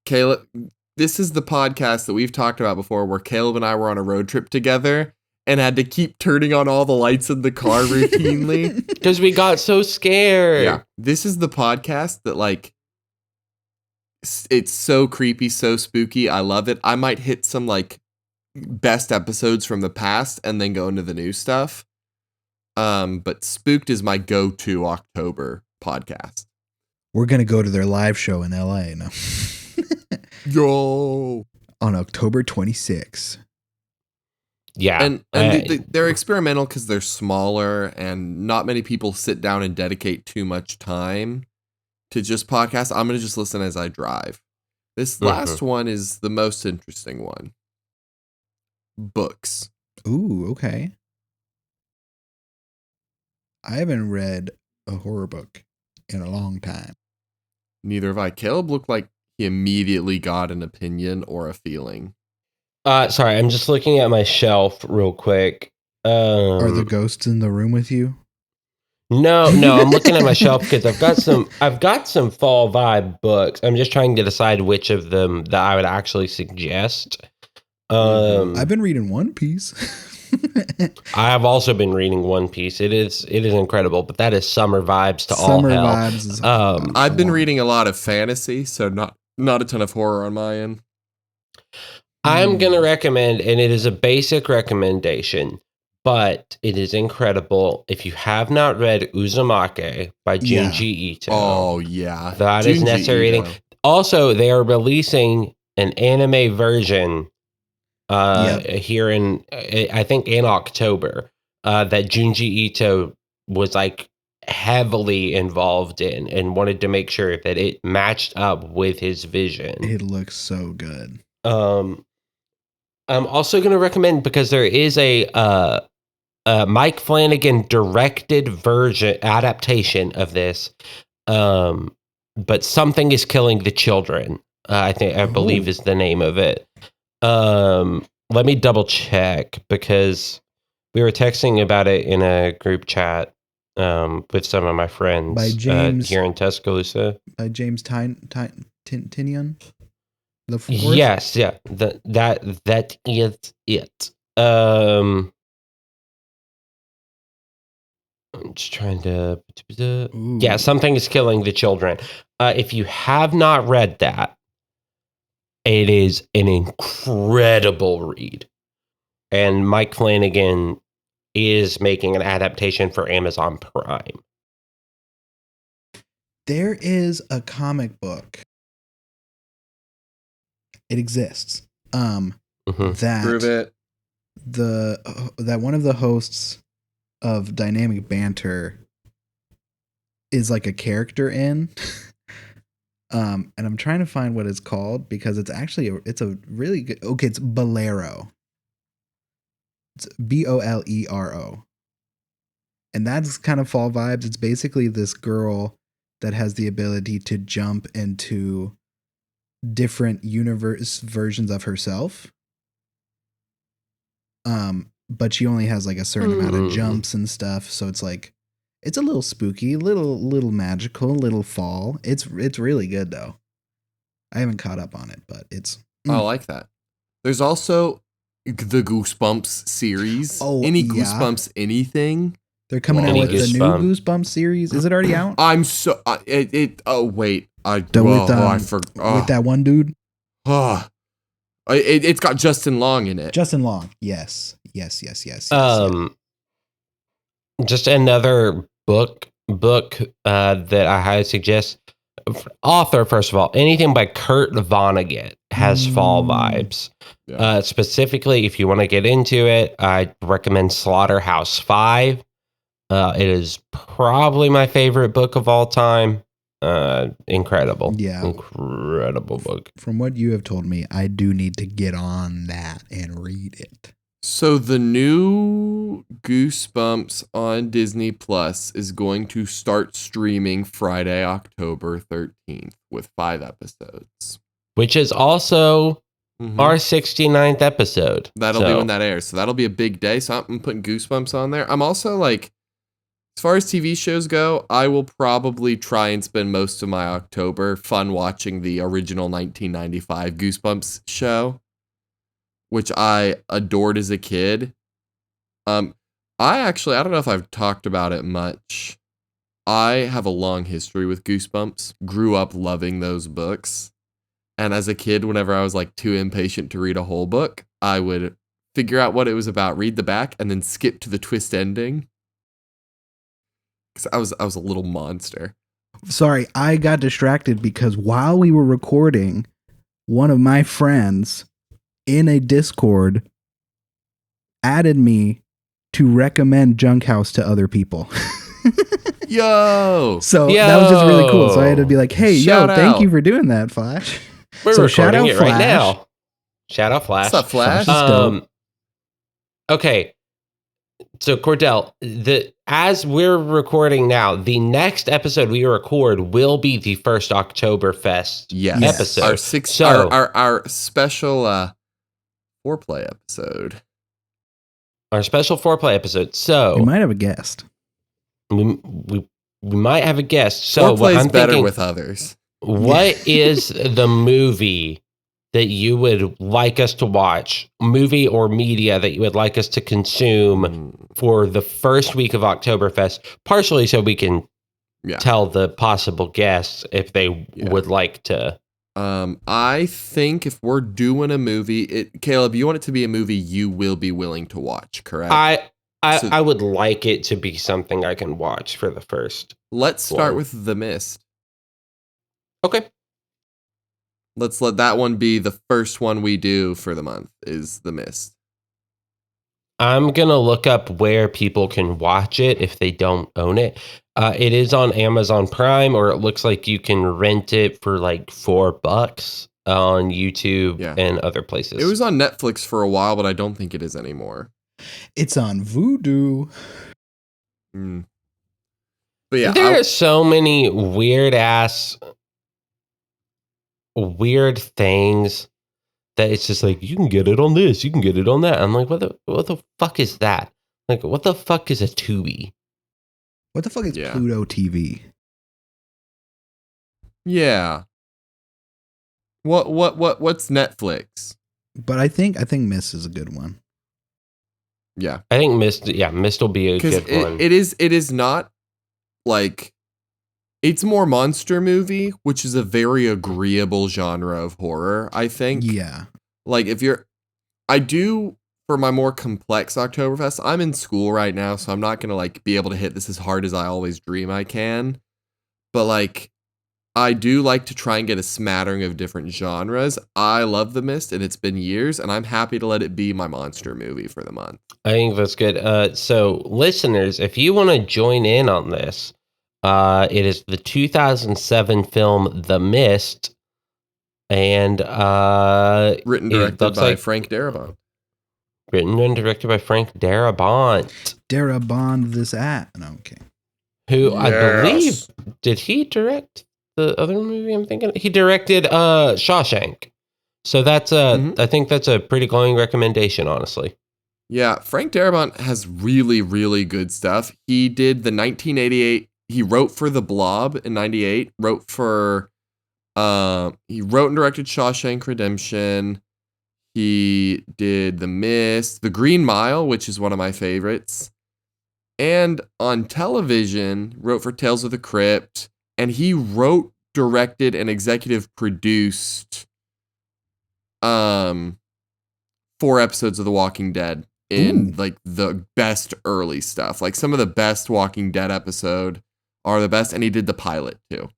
Caleb, this is the podcast that we've talked about before where Caleb and I were on a road trip together and had to keep turning on all the lights in the car routinely. Because we got so scared. Yeah. This is the podcast that, like, it's so creepy, so spooky. I love it. I might hit some, like, best episodes from the past and then go into the new stuff. But Spooked is my go-to October podcast. We're going to go to their live show in LA. No. Yo. On October 26th. Yeah. And they're experimental because they're smaller and not many people sit down and dedicate too much time to just podcast. I'm going to just listen as I drive. This last one is the most interesting one. Books. Ooh, okay. I haven't read a horror book in a long time. Neither have I. Caleb looked like he immediately got an opinion or a feeling. Sorry, I'm just looking at my shelf real quick. Are the ghosts in the room with you? No, I'm looking at my shelf because I've got some fall vibe books. I'm just trying to decide which of them that I would actually suggest. I've been reading One Piece. I have also been reading One Piece. It is incredible, but that is summer vibes to Summer all hell. vibes. Is I've been reading a lot of fantasy, so not a ton of horror on my end. I'm going to recommend, and it is a basic recommendation, but it is incredible. If you have not read Uzumaki by Junji Ito. Oh, yeah. That is necessary reading. Also, they are releasing an anime version here in, I think, in October that Junji Ito was like heavily involved in and wanted to make sure that it matched up with his vision. It looks so good. I'm also going to recommend, because there is a Mike Flanagan directed version adaptation of this, but Something is Killing the Children. I believe is the name of it. Let me double check, because we were texting about it in a group chat with some of my friends By James, here in Tuscaloosa. By James Tinian. The fourth? Yes, yeah, that is it. I'm just trying to. Ooh. Yeah, Something is Killing the Children. If you have not read that, it is an incredible read. And Mike Flanagan is making an adaptation for Amazon Prime. There is a comic book. It exists. That Prove it. that one of the hosts of Dynamic Banter is like a character in. And I'm trying to find what it's called, because it's actually it's a really good. Okay, it's Bolero. It's Bolero, and that's kind of fall vibes. It's basically this girl that has the ability to jump into different universe versions of herself. But she only has like a certain amount of jumps and stuff, so it's like it's a little spooky, little magical, little fall. It's really good though. I haven't caught up on it, but it's I like that. There's also the Goosebumps series. Any Goosebumps anything. They're coming out with the new Goosebumps series. Is it already out? I'm so oh wait. I with that one dude, it's got Justin Long in it. Justin Long. Yes. Just another book that I highly suggest. Author, first of all, anything by Kurt Vonnegut has fall vibes. Yeah. Specifically, if you want to get into it, I recommend Slaughterhouse-Five. It is probably my favorite book of all time. Incredible. Yeah. Incredible book. From what you have told me, I do need to get on that and read it. So the new Goosebumps on Disney Plus is going to start streaming Friday, October 13th with 5 episodes. Which is also our 69th episode. That'll be when that airs. So that'll be a big day. So I'm putting Goosebumps on there. I'm also like, as far as TV shows go, I will probably try and spend most of my October fun watching the original 1995 Goosebumps show, which I adored as a kid. I don't know if I've talked about it much. I have a long history with Goosebumps. Grew up loving those books. And as a kid, whenever I was like too impatient to read a whole book, I would figure out what it was about, read the back, and then skip to the twist ending. Because I was a little monster. Sorry, I got distracted because while we were recording, one of my friends in a Discord added me to recommend Junk House to other people. Yo! So that was just really cool. So I had to be like, hey, Shout thank out. you for doing that, Flash. We're So recording shout out it right Flash. now. Shout out Flash. What's up, Flash? Flash is dope. Okay. So Cordell, as we're recording now, the next episode we record will be the first Oktoberfest Yes. episode. Our special foreplay episode. Our special foreplay episode. So We might have a guest. we might have a guest. So what Foreplay's I'm better thinking, with others. what is the movie that you would like us to watch, movie or media that you would like us to consume for the first week of Oktoberfest, partially so we can tell the possible guests if they would like to. I think if we're doing a movie, Caleb, you want it to be a movie you will be willing to watch, correct? I would like it to be something I can watch for the first. Let's start with The Mist. Okay. Let's let that one be the first one we do for the month, is The Mist. I'm going to look up where people can watch it if they don't own it. It is on Amazon Prime, or it looks like you can rent it for like $4 on YouTube and other places. It was on Netflix for a while, but I don't think it is anymore. It's on Vudu. But yeah, there are so many weird things that it's just like, you can get it on this, you can get it on that. I'm like, what the fuck is that? Like, what the fuck is a Tubi? What the fuck is Pluto TV? Yeah. What's Netflix? But I think Miss is a good one. Yeah. I think Mist will be a good one. It is not like, it's more monster movie, which is a very agreeable genre of horror, I think. Yeah. Like for my more complex Oktoberfest, I'm in school right now, so I'm not going to like be able to hit this as hard as I always dream I can. But like, I do like to try and get a smattering of different genres. I love The Mist, and it's been years, and I'm happy to let it be my monster movie for the month. I think that's good. So listeners, if you want to join in on this, it is the 2007 film The Mist, and written and directed by Frank Darabont. Written and directed by Frank Darabont. Darabont this at. No, okay. Who I believe, did he direct the other movie I'm thinking? He directed Shawshank. So that's I think that's a pretty glowing recommendation, honestly. Yeah, Frank Darabont has really, really good stuff. He did the 1988, he wrote for The Blob in 98, he wrote and directed Shawshank Redemption. He did The Mist, The Green Mile, which is one of my favorites. And on television, wrote for Tales of the Crypt. And he wrote directed and executive produced 4 episodes of The Walking Dead in like the best early stuff. Like some of the best Walking Dead episode are the best, and he did the pilot too.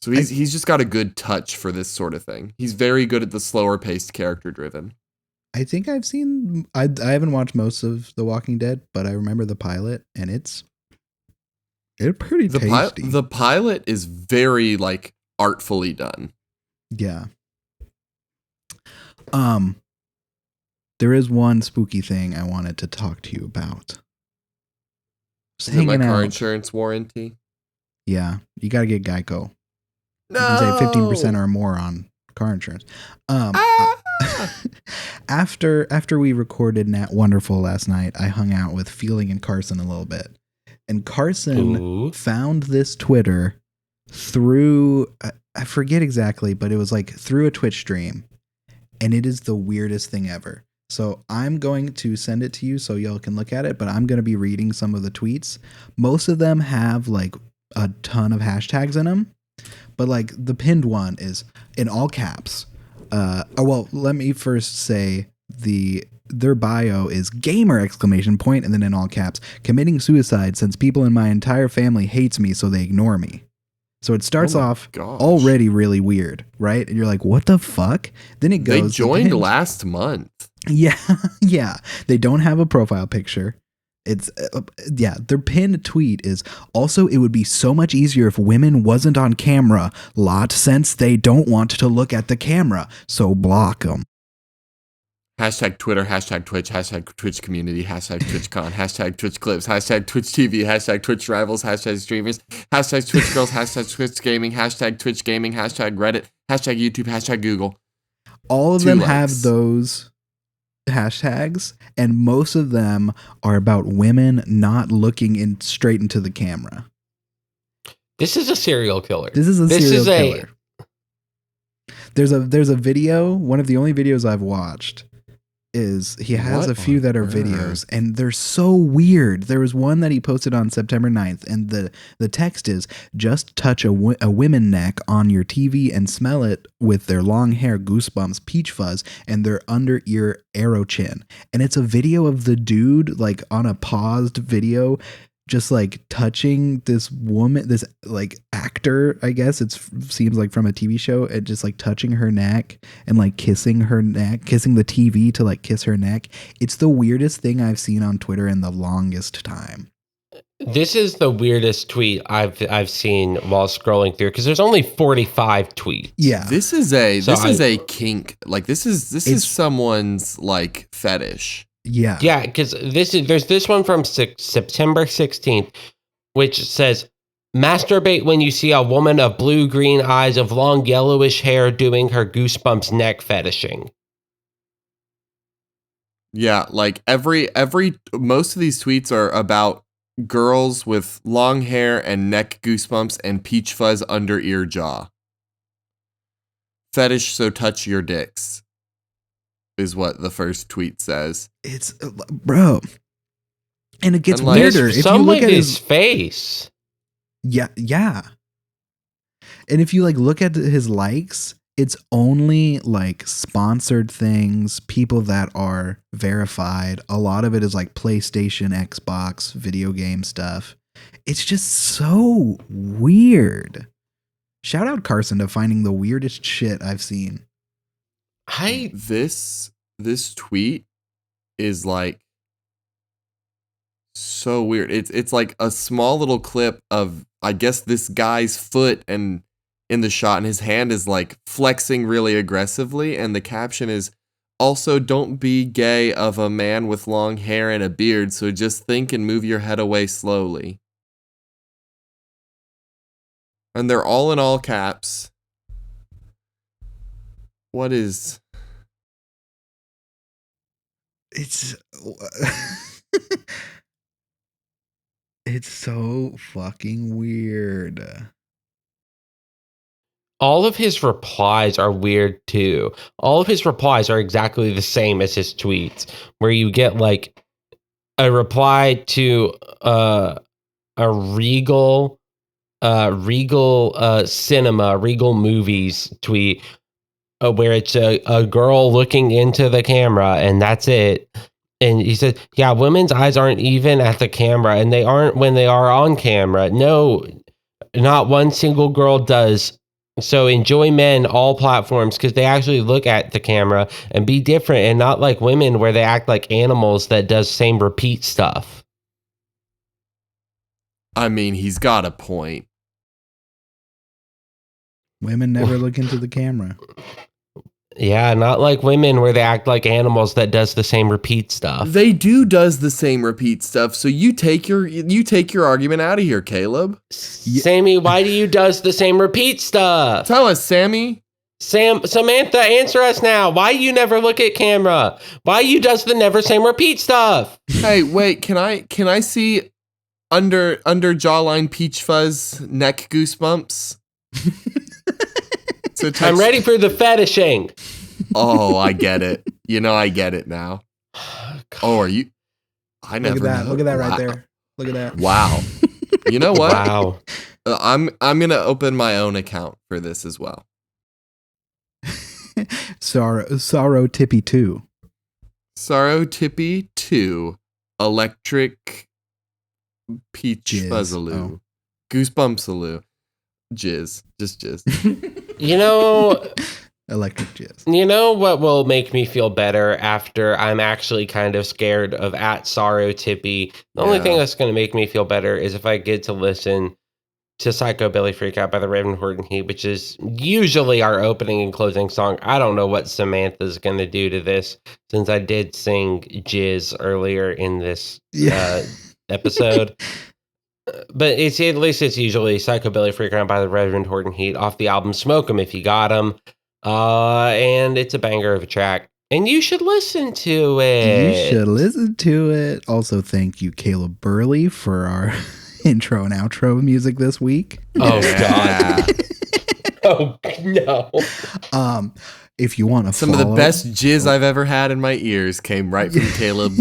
So he's just got a good touch for this sort of thing. He's very good at the slower paced, character driven. I think I've seen. I haven't watched most of The Walking Dead, but I remember the pilot, and it's pretty tasty. The pilot is very like artfully done. Yeah. There is one spooky thing I wanted to talk to you about. Just Is it my hanging car out. insurance warranty? Yeah, you got to get Geico. No. You can save 15% or more on car insurance. After we recorded Nat Wonderful last night, I hung out with Feeling and Carson a little bit. And Carson found this Twitter through, I forget exactly, but it was like through a Twitch stream. And it is the weirdest thing ever. So I'm going to send it to you so y'all can look at it, but I'm going to be reading some of the tweets. Most of them have like a ton of hashtags in them. But like the pinned one is in all caps. Well, let me first say their bio is gamer ! And then in all caps, committing suicide since people in my entire family hates me, so they ignore me. So it starts off already really weird, right? And you're like, what the fuck? Then it goes. They joined last month. Yeah, yeah. They don't have a profile picture. It's their pinned tweet is also, it would be so much easier if women wasn't on camera lot, since they don't want to look at the camera, so block them. Hashtag Twitter, hashtag Twitch, hashtag Twitch community, hashtag TwitchCon, hashtag Twitch clips, hashtag Twitch TV, hashtag Twitch rivals, hashtag streamers, hashtag Twitch girls, hashtag Twitch gaming, hashtag Twitch gaming, hashtag Reddit, hashtag YouTube, hashtag Google. All of them have those hashtags, and most of them are about women not looking straight into the camera. This is a serial killer. This is a serial killer. There's a video, one of the only videos I've watched is he has a few that are videos, and they're so weird. There was one that he posted on September 9th, and the text is, just touch a women neck on your TV and smell it with their long hair, goosebumps, peach fuzz, and their under ear arrow chin. And it's a video of the dude like on a paused video, just like touching this woman, this like actor, I guess it seems like from a TV show, and just like touching her neck and like kissing her neck, kissing the TV to like kiss her neck. It's the weirdest thing I've seen on Twitter in the longest time. This is the weirdest tweet I've seen while scrolling through, because there's only 45 tweets. Yeah, this is a kink. Like this is someone's like fetish. Yeah. Yeah, because there's this one from September 16th, which says, masturbate when you see a woman of blue-green eyes of long yellowish hair doing her goosebumps neck fetishing. Yeah, like most of these tweets are about girls with long hair and neck goosebumps and peach fuzz under ear jaw. Fetish, so touch your dicks, is what the first tweet says. It's bro, and it gets like, weirder if you look at his face. Yeah. And if you like look at his likes, it's only like sponsored things, people that are verified. A lot of it is like PlayStation, Xbox, video game stuff. It's just so weird. Shout out Carson to finding the weirdest shit I've seen. This tweet is like so weird. It's like a small little clip of, I guess, this guy's foot and in the shot, and his hand is like flexing really aggressively, and the caption is, also don't be gay of a man with long hair and a beard, so just think and move your head away slowly. And they're all in all caps. What is... It's it's so fucking weird. All of his replies are weird too. All of his replies are exactly the same as his tweets, where you get like a reply to a Regal Regal Cinema, Regal Movies tweet where it's a girl looking into the camera and that's it. And he said, yeah, women's eyes aren't even at the camera and they aren't when they are on camera. No, not one single girl does. So enjoy men, all platforms, because they actually look at the camera and be different and not like women where they act like animals that does same repeat stuff. I mean, he's got a point. Women never look into the camera. Yeah, not like women where they act like animals that does the same repeat stuff. They does the same repeat stuff. So you take your argument out of here, Caleb. Sammy, why do you does the same repeat stuff? Tell us, Sammy. Samantha, answer us now. Why you never look at camera? Why you does the never same repeat stuff? Hey, wait, can I see under jawline peach fuzz neck goosebumps? So I'm ready for the fetishing. Oh, I get it. I get it now. Oh, are you? I never. Look at that right there. Look at that. Wow. You know what? Wow. I'm gonna open my own account for this as well. Sorrow Tippy 2. Sorrow Tippy 2. Electric peach Jizz. fuzzaloo. Goosebumsaloo. Jizz. Just jizz. Electric jizz. You know what will make me feel better after I'm actually kind of scared of @Sorrow Tippy? The only thing that's going to make me feel better is if I get to listen to Psychobilly Freak Out by the Raven Horton Heat, which is usually our opening and closing song. I don't know what Samantha's going to do to this since I did sing Jizz earlier in this episode. But at least it's usually Psychobilly Freak Out by the Reverend Horton Heat off the album Smoke 'Em If You Got 'Em. And it's a banger of a track. And you should listen to it. Also, thank you, Caleb Burley, for our intro and outro music this week. Oh, God. Oh, no. If you want to Some of the best jizz I've ever had in my ears came right from Caleb.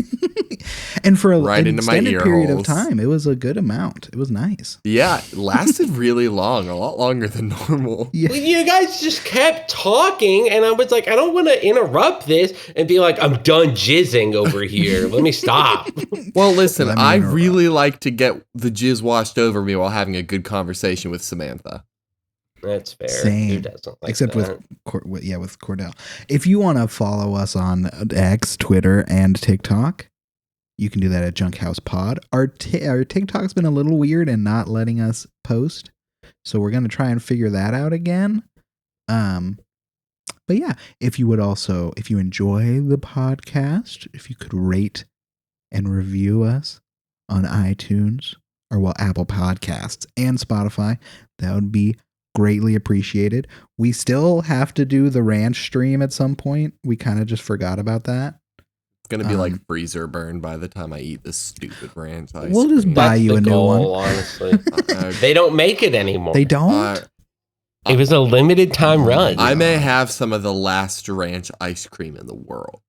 And for right an into my extended ear period holes. of time, it was a good amount. It was nice. Yeah, it lasted really long, a lot longer than normal. Yeah. Well, you guys just kept talking, and I was like, I don't want to interrupt this and be like, I'm done jizzing over here. Let me stop. Well, listen, Let me I interrupt. really like to get the jizz washed over me while having a good conversation with Samantha. That's fair. Same. Who doesn't like Except that? with Cordell. If you want to follow us on X, Twitter, and TikTok, you can do that at Junk House Pod. Our TikTok's been a little weird and not letting us post, so we're gonna try and figure that out again. But yeah, if you enjoy the podcast, if you could rate and review us on iTunes or Apple Podcasts and Spotify, that would be greatly appreciated. We still have to do the ranch stream at some point. We kind of just forgot about that. It's going to be like freezer burn by the time I eat this stupid ranch ice We'll just cream. buy you a the new goal, one. honestly. They don't make it anymore. They don't? It was a limited time run. I may have some of the last ranch ice cream in the world.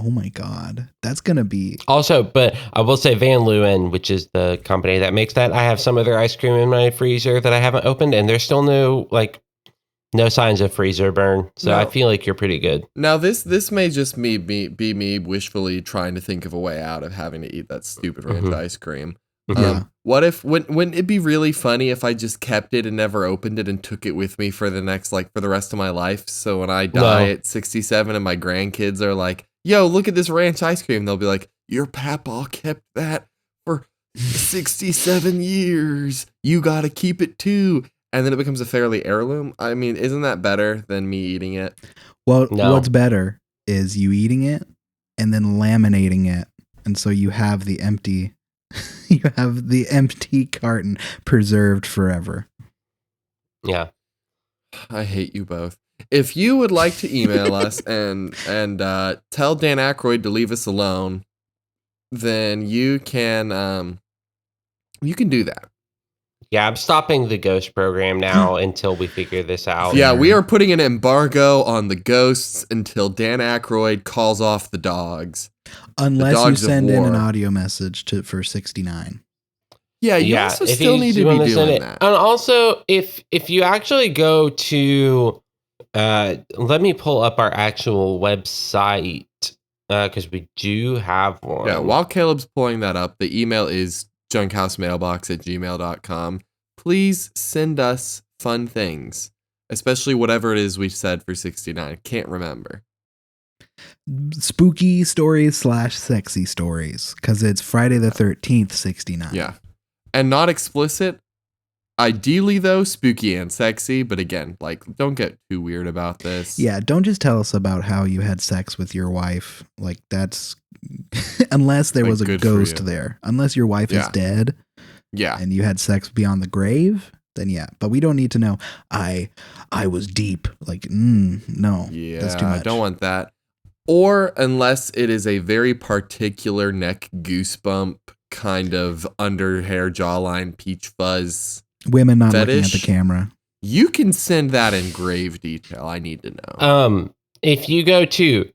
Oh my God. That's going to be... Also, but I will say Van Leeuwen, which is the company that makes that, I have some of their ice cream in my freezer that I haven't opened, and there's still no signs of freezer burn. So No. I feel like you're pretty good. Now, this may just be me wishfully trying to think of a way out of having to eat that stupid ranch ice cream. Yeah. Wouldn't it be really funny if I just kept it and never opened it and took it with me for the rest of my life? So when I die at 67 and my grandkids are like, yo, look at this ranch ice cream, they'll be like, your papa kept that for 67 years. You got to keep it too. And then it becomes a fairly heirloom. I mean, isn't that better than me eating it? Well, No. what's better is you eating it and then laminating it. And so you have the empty carton preserved forever. Yeah. I hate you both. If you would like to email us and tell Dan Aykroyd to leave us alone, then you can do that. Yeah, I'm stopping the ghost program now until we figure this out. Yeah, we are putting an embargo on the ghosts until Dan Aykroyd calls off the dogs. Unless you dogs of send in an war. audio message for 69. Yeah, you also still need to be doing that. And also, if you actually go to, let me pull up our actual website because we do have one. Yeah, while Caleb's pulling that up, the email is junkhousemmailbox@gmail.com. Please send us fun things, especially whatever it is we said for 69. Can't remember. Spooky stories / sexy stories, because it's Friday the 13th, 69. Yeah. And not explicit. Ideally, though, spooky and sexy. But again, like, don't get too weird about this. Yeah, don't just tell us about how you had sex with your wife. Like, that's... unless there Like, was a good for ghost you. there. Unless your wife is Yeah. dead Yeah. and you had sex beyond the grave, then yeah. But we don't need to know, I was deep. Like, no. Yeah. That's too much. I don't want that. Or unless it is a very particular neck goosebump kind of under hair jawline peach fuzz. Women not looking at fetish. the camera. You can send that in grave detail. I need to know. If you go to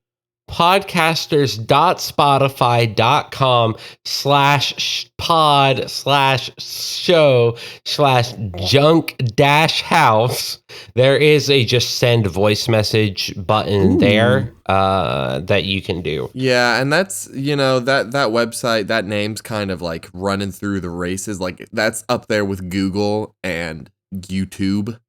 podcasters.spotify.com/pod/show/junk-house, there is a just send voice message button there that you can do. Yeah, and that's, that website, that name's kind of like running through the races. Like, that's up there with Google and YouTube.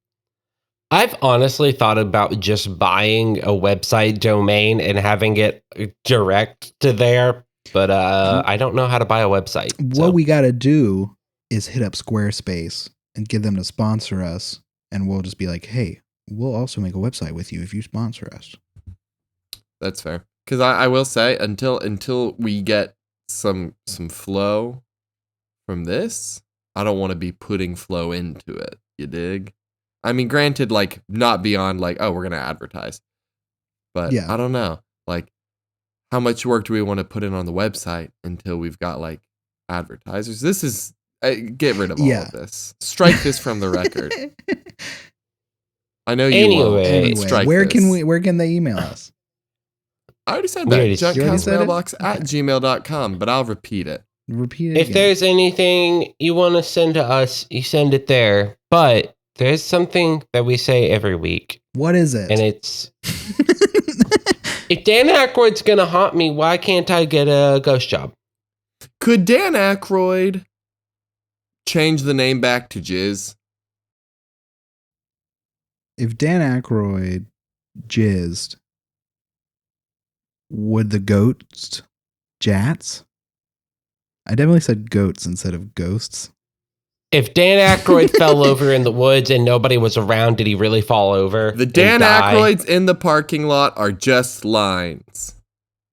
I've honestly thought about just buying a website domain and having it direct to there, but I don't know how to buy a website. What we got to do is hit up Squarespace and get them to sponsor us, and we'll just be like, hey, we'll also make a website with you if you sponsor us. That's fair. Because I will say, until we get some flow from this, I don't want to be putting flow into it. You dig? I mean, granted, like, not beyond like, oh, we're going to advertise. But Yeah. I don't know. Like, how much work do we want to put in on the website until we've got, like, advertisers? This is, get rid of all of this. Strike this from the record. I know you will. Anyway, Strike where this. where can they email us? I already said We that. already said it? junkhousemmailbox@gmail.com, but I'll repeat it. Repeat it If again. there's anything you want to send to us, you send it there. But there's something that we say every week, What is it? and it's, if Dan Aykroyd's going to haunt me, why can't I get a ghost job? Could Dan Aykroyd change the name back to Jizz? If Dan Aykroyd jizzed, would the ghost Jatz? I definitely said goats instead of ghosts. If Dan Aykroyd fell over in the woods and nobody was around, did he really fall over? The and Dan die? Aykroyds in the parking lot are just lines.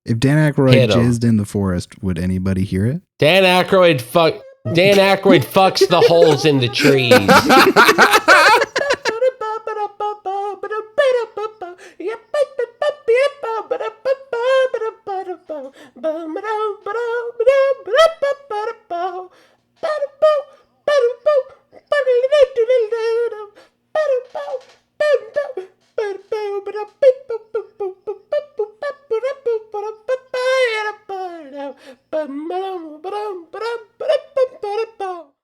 If Dan Aykroyd Hit 'em. jizzed in the forest, would anybody hear it? Dan Aykroyd fucks the holes in the trees.